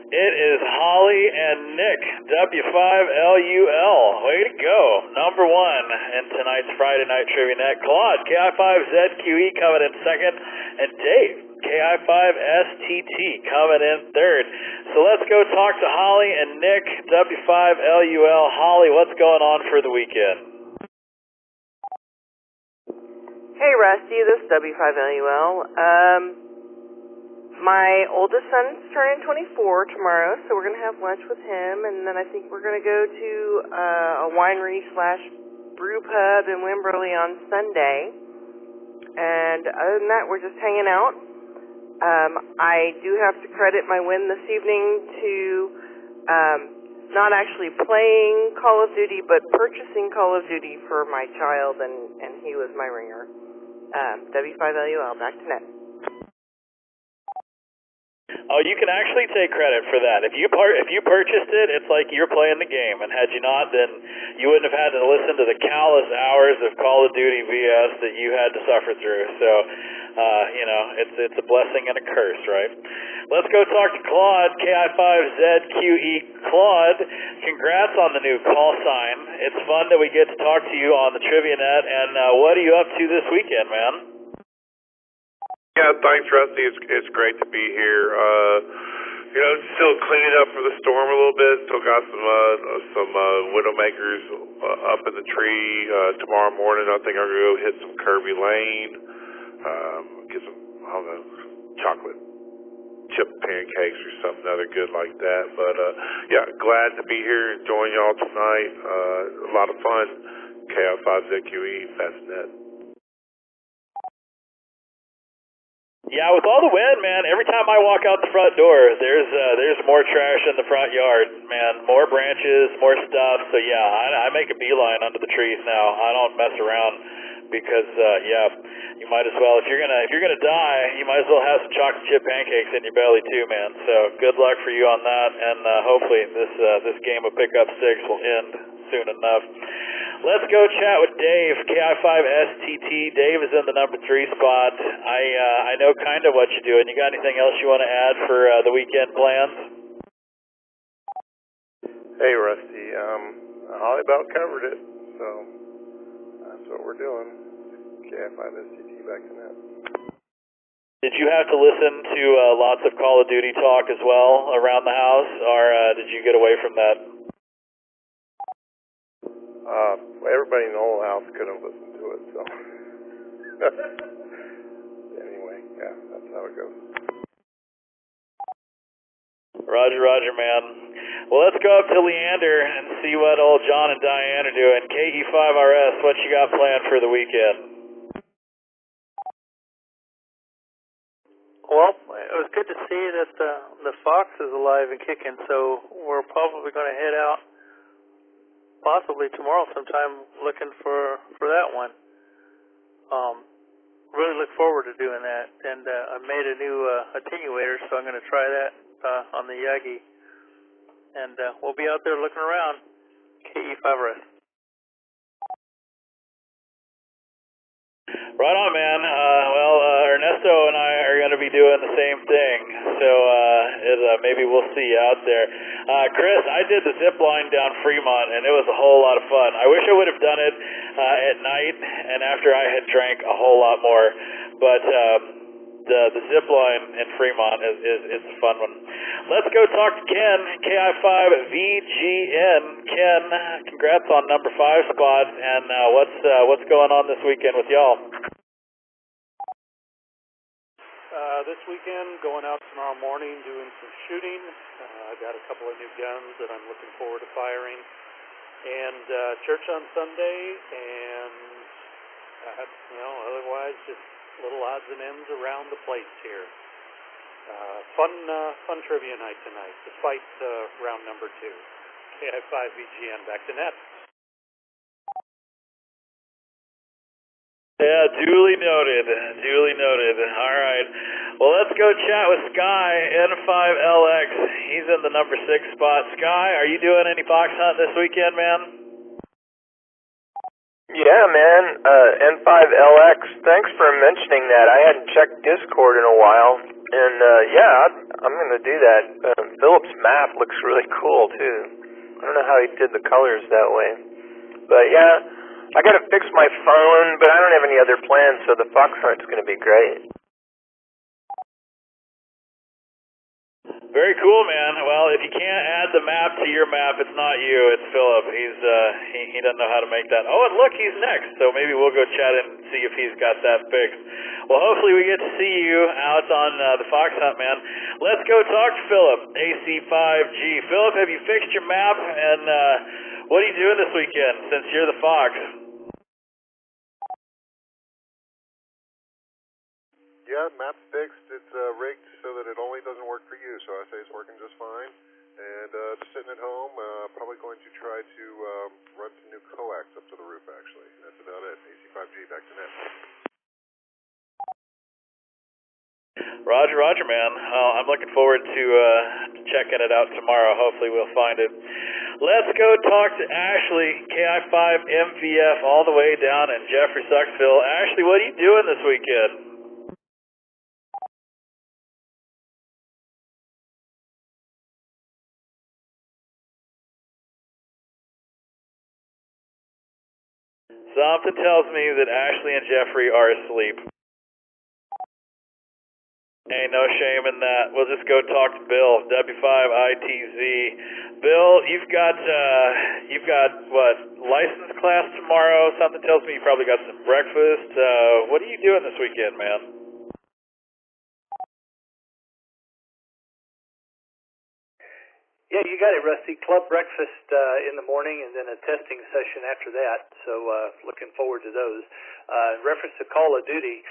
it is Holly and Nick, W5LUL. Way to go. Number 1 in tonight's Friday night Trivia Net. Claude, KI5ZQE coming in second, and Dave, KI5STT coming in third. So let's go talk to Holly and Nick, W5LUL. Holly, what's going on for the weekend? Hey, Rusty, this is W5LUL. My oldest son's turning 24 tomorrow, so we're going to have lunch with him, and then I think we're going to go to a winery/brew pub in Wimberley on Sunday. And other than that, we're just hanging out. I do have to credit my win this evening to not actually playing Call of Duty, but purchasing Call of Duty for my child, and he was my ringer. W5LUL, back to net. Oh, you can actually take credit for that. If you purchased it, it's like you're playing the game, and had you not, then you wouldn't have had to listen to the countless hours of Call of Duty BS that you had to suffer through. So, it's a blessing and a curse, right? Let's go talk to Claude, KI5ZQE. Claude, congrats on the new call sign. It's fun that we get to talk to you on the Trivia Net, and what are you up to this weekend, man? Yeah, thanks, Rusty. It's great to be here. Still cleaning up for the storm a little bit. Still got some Widowmakers up in the tree. Tomorrow morning, I think I'm going to go hit some Kirby Lane. Get some, I don't know, chocolate chip pancakes or something other good like that. But, yeah, glad to be here and join y'all tonight. A lot of fun. KI5ZQE, Fastnet. Yeah, with all the wind, man, every time I walk out the front door, there's more trash in the front yard, man. More branches, more stuff. So yeah, I make a beeline under the trees now. I don't mess around because yeah, you might as well if you're gonna die, you might as well have some chocolate chip pancakes in your belly too, man. So good luck for you on that, and hopefully this game of pickup sticks will end soon enough. Let's go chat with Dave, KI5STT. Dave is in the number 3 spot. I know kind of what you're doing. You got anything else you want to add for the weekend plans? Hey, Rusty. Holly about covered it, so that's what we're doing. KI5STT back to net. Did you have to listen to lots of Call of Duty talk as well around the house, or did you get away from that? Everybody in the whole house couldn't listen to it, so. Anyway, yeah, that's how it goes. Roger, man. Well, let's go up to Leander and see what old John and Diane are doing. KE5RS, what you got planned for the weekend? Well, it was good to see that the Fox is alive and kicking, so we're probably going to head out possibly tomorrow sometime looking for that one. Really look forward to doing that. And I made a new attenuator, so I'm going to try that on the Yagi. And we'll be out there looking around. KE5RS. Right on, man. Well, Ernesto and I are going to be doing the same thing, so maybe we'll see you out there. Chris, I did the zip line down Fremont, and it was a whole lot of fun. I wish I would have done it at night and after I had drank a whole lot more, but the zip line in Fremont is a fun one. Let's go talk to Ken, KI5VGN. Ken, congrats on number 5 spot, and what's going on this weekend with y'all? This weekend, going out tomorrow morning, doing some shooting. I've got a couple of new guns that I'm looking forward to firing. And church on Sunday, and otherwise just little odds and ends around the place here. Fun trivia night tonight, despite round number 2. KI5VGN, back to net. Yeah, duly noted. All right. Well, let's go chat with Sky, N5LX. He's in the number 6 spot. Sky, are you doing any fox hunt this weekend, man? Yeah, man. N5LX, thanks for mentioning that. I hadn't checked Discord in a while. And, yeah, I'm going to do that. Philip's map looks really cool, too. I don't know how he did the colors that way. But, yeah. I gotta fix my phone, but I don't have any other plans, so the fox hunt's gonna be great. Very cool, man. Well, if you can't add the map to your map, it's not you, it's Philip. He doesn't know how to make that. Oh, and look, he's next, so maybe we'll go chat and see if he's got that fixed. Well, hopefully we get to see you out on the fox hunt, man. Let's go talk to Philip, AC5G. Philip, have you fixed your map, and what are you doing this weekend since you're the fox? Yeah, map's fixed. It's rigged so that it only doesn't work for you, so I say it's working just fine. And just sitting at home, probably going to try to run some new coax up to the roof, actually. That's about it. AC5G, back to net. Roger, man. I'm looking forward to checking it out tomorrow. Hopefully we'll find it. Let's go talk to Ashley, KI5MVF, all the way down in Jeffrey Sucksville. Ashley, what are you doing this weekend? Something tells me that Ashley and Jeffrey are asleep. Ain't no shame in that. We'll just go talk to Bill, W5ITZ. Bill, you've got what, license class tomorrow? Something tells me you probably got some breakfast. What are you doing this weekend, man? Yeah, you got it, Rusty. Club breakfast in the morning and then a testing session after that. So looking forward to those. In reference to Call of Duty,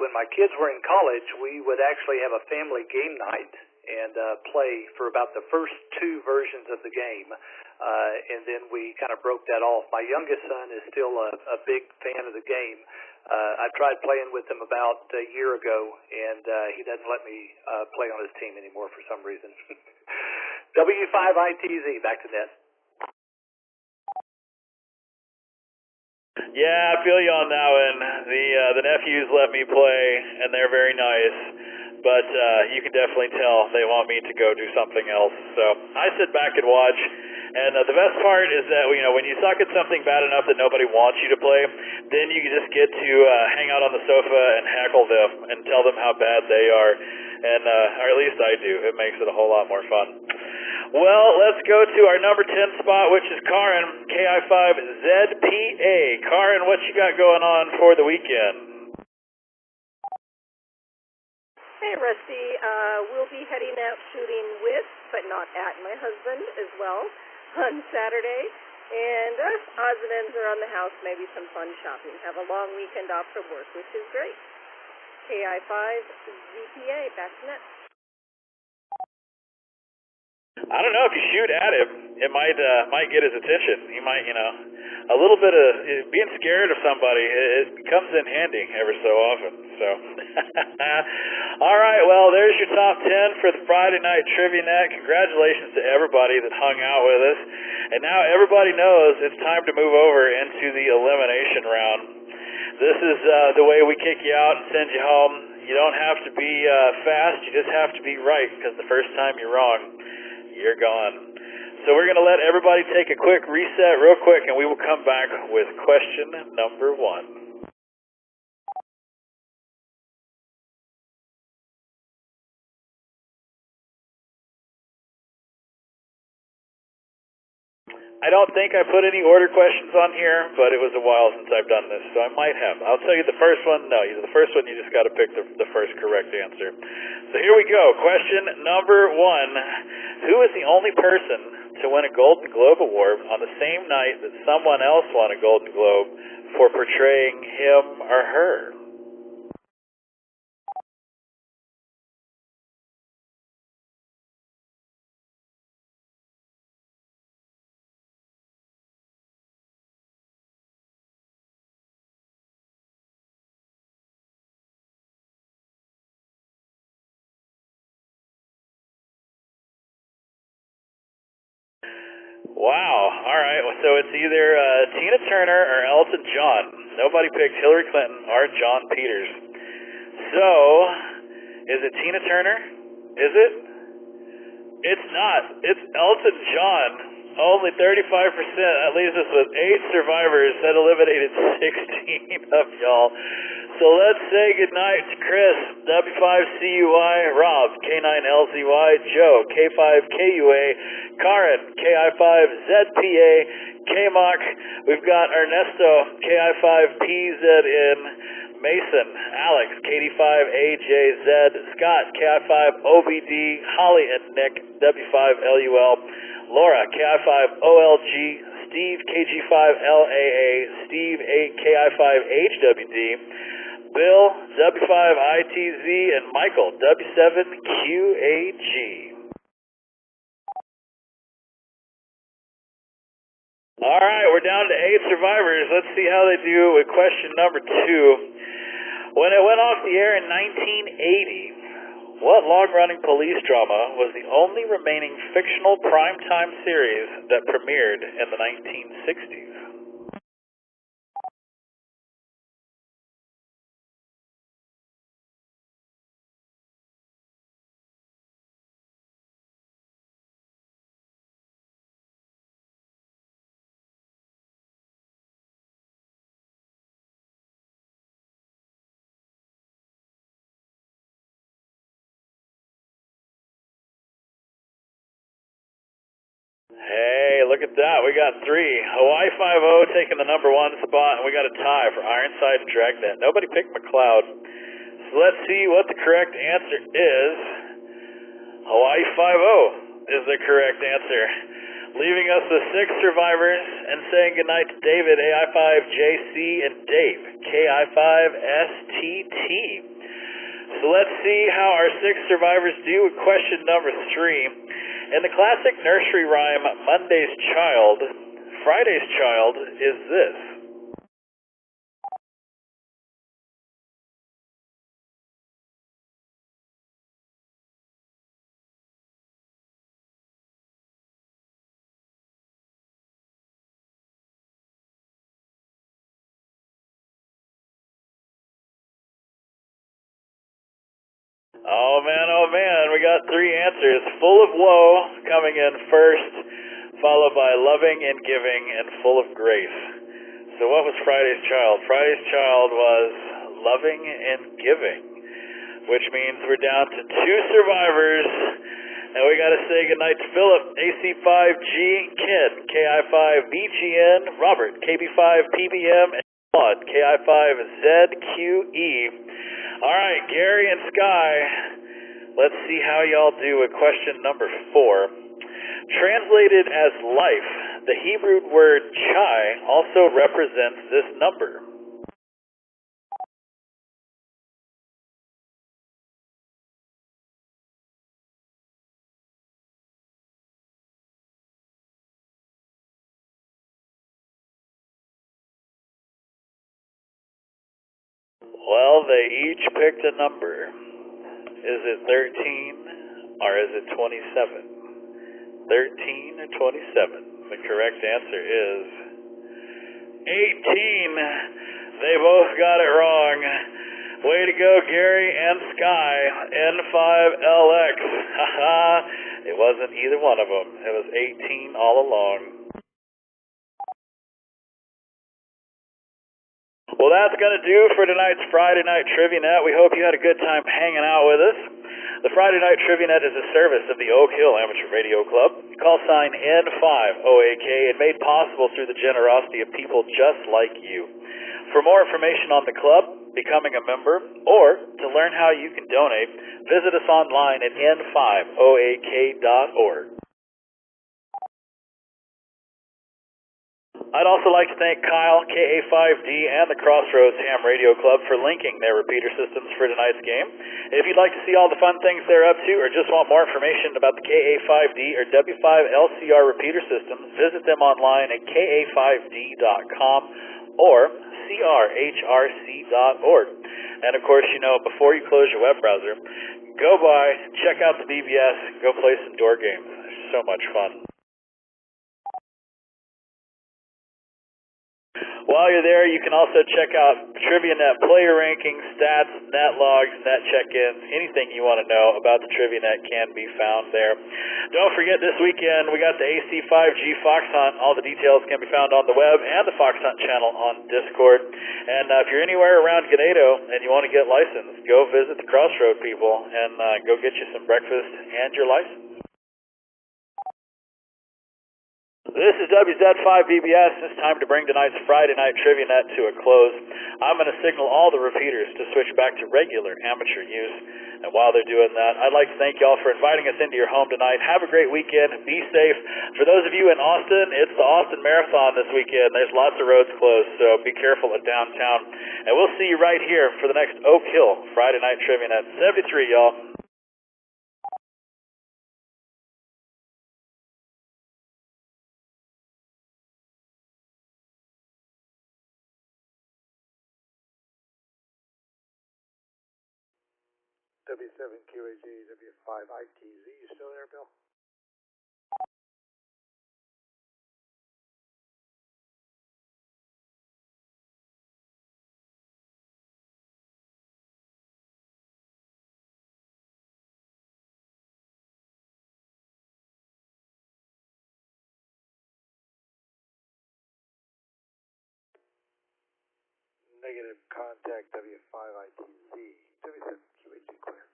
when my kids were in college, we would actually have a family game night and play for about the first two versions of the game. And then we kind of broke that off. My youngest son is still a big fan of the game. I tried playing with him about a year ago, and he doesn't let me play on his team anymore for some reason. W5ITZ, back to net. Yeah, I feel you on that one. The nephews let me play, and they're very nice, but you can definitely tell they want me to go do something else. So I sit back and watch, and the best part is that when you suck at something bad enough that nobody wants you to play, then you can just get to hang out on the sofa and heckle them and tell them how bad they are, and or at least I do. It makes it a whole lot more fun. Well, let's go to our number 10 spot, which is Karin, KI5ZPA. Karin, what you got going on for the weekend? Hey, Rusty. We'll be heading out shooting with, but not at, my husband as well on Saturday. And odds and ends are on the house, maybe some fun shopping. Have a long weekend off from work, which is great. KI5ZPA, back to net. I don't know, if you shoot at him, it might get his attention. He might, a little bit of being scared of somebody, it comes in handy ever so often. So, all right, well, there's your top 10 for the Friday Night Trivia Net. Congratulations to everybody that hung out with us. And now everybody knows it's time to move over into the elimination round. This is the way we kick you out and send you home. You don't have to be fast, you just have to be right, because the first time you're wrong, you're gone. So we're going to let everybody take a quick reset real quick, and we will come back with question number 1. I don't think I put any order questions on here, but it was a while since I've done this, so I might have. I'll tell you the first one. No, the first one you just got to pick the first correct answer. So here we go. Question number 1. Who is the only person to win a Golden Globe Award on the same night that someone else won a Golden Globe for portraying him or her? Wow. All right. So it's either Tina Turner or Elton John. Nobody picked Hillary Clinton or John Peters. So, is it Tina Turner? Is it? It's not. It's Elton John. Only 35%. That leaves us with 8 survivors. That eliminated 16 of y'all. So let's say goodnight to Chris, W5CUI, Rob, K9LZY, Joe, K5KUA, Karin, KI5ZPA, KMOC. We've got Ernesto, KI5PZN, Mason, Alex, KD5AJZ, Scott, KI5OBD, Holly and Nick, W5LUL, Laura, KI5OLG, Steve, KG5LAA, Steve, KI5HWD, Bill, W5ITZ, and Michael, W7QAG. All right, we're down to 8 survivors. Let's see how they do with question number 2. When it went off the air in 1980, what long-running police drama was the only remaining fictional primetime series that premiered in the 1960s? look at that. We got 3. Hawaii 5-0 taking the number 1 spot, and we got a tie for Ironside and Dragnet. Nobody picked McLeod. So let's see what the correct answer is. Hawaii 5-0 is the correct answer. Leaving us with 6 survivors and saying goodnight to David, AI5JC, and Dave, KI5STT. So let's see how our 6 survivors do with question number 3. In the classic nursery rhyme, Monday's Child, Friday's Child is this. Oh man, we got 3 answers. Full of woe coming in first, followed by loving and giving, and full of grace. So what was Friday's Child? Friday's Child was loving and giving, which means we're down to 2 survivors, and we got to say goodnight to Philip, AC5G, Ken, KI5BGN, Robert, KB5PBM, and Claude, KI5ZQE. All right, Gary and Sky, let's see how y'all do with question number 4. Translated as life, the Hebrew word chai also represents this number. Well, they each picked a number. Is it 13 or is it 27? 13 or 27? The correct answer is 18. They both got it wrong. Way to go, Gary and Sky. N5LX. Haha. It wasn't either one of them. It was 18 all along. Well, that's going to do for tonight's Friday Night Trivia Net. We hope you had a good time hanging out with us. The Friday Night Trivia Net is a service of the Oak Hill Amateur Radio Club, call sign N5OAK, and made possible through the generosity of people just like you. For more information on the club, becoming a member, or to learn how you can donate, visit us online at n5oak.org. I'd also like to thank Kyle, KA5D, and the Crossroads Ham Radio Club for linking their repeater systems for tonight's game. If you'd like to see all the fun things they're up to, or just want more information about the KA5D or W5LCR repeater systems, visit them online at ka5d.com or crhrc.org. And of course, before you close your web browser, go by, check out the BBS, go play some door games. They're so much fun. While you're there, you can also check out TriviaNet player rankings, stats, net logs, net check-ins. Anything you want to know about the TriviaNet can be found there. Don't forget, this weekend we got the AC5G Fox Hunt. All the details can be found on the web and the Fox Hunt channel on Discord. And if you're anywhere around Ganado and you want to get licensed, go visit the Crossroad people and go get you some breakfast and your license. This is WZ5BBS. It's time to bring tonight's Friday Night Trivia Net to a close. I'm going to signal all the repeaters to switch back to regular amateur use. And while they're doing that, I'd like to thank y'all for inviting us into your home tonight. Have a great weekend. Be safe. For those of you in Austin, it's the Austin Marathon this weekend. There's lots of roads closed, so be careful at downtown. And we'll see you right here for the next Oak Hill Friday Night Trivia Net. 73, y'all. W7QAG, W5ITZ, you still there, Bill? Negative contact W5ITZ, W7QAG clear.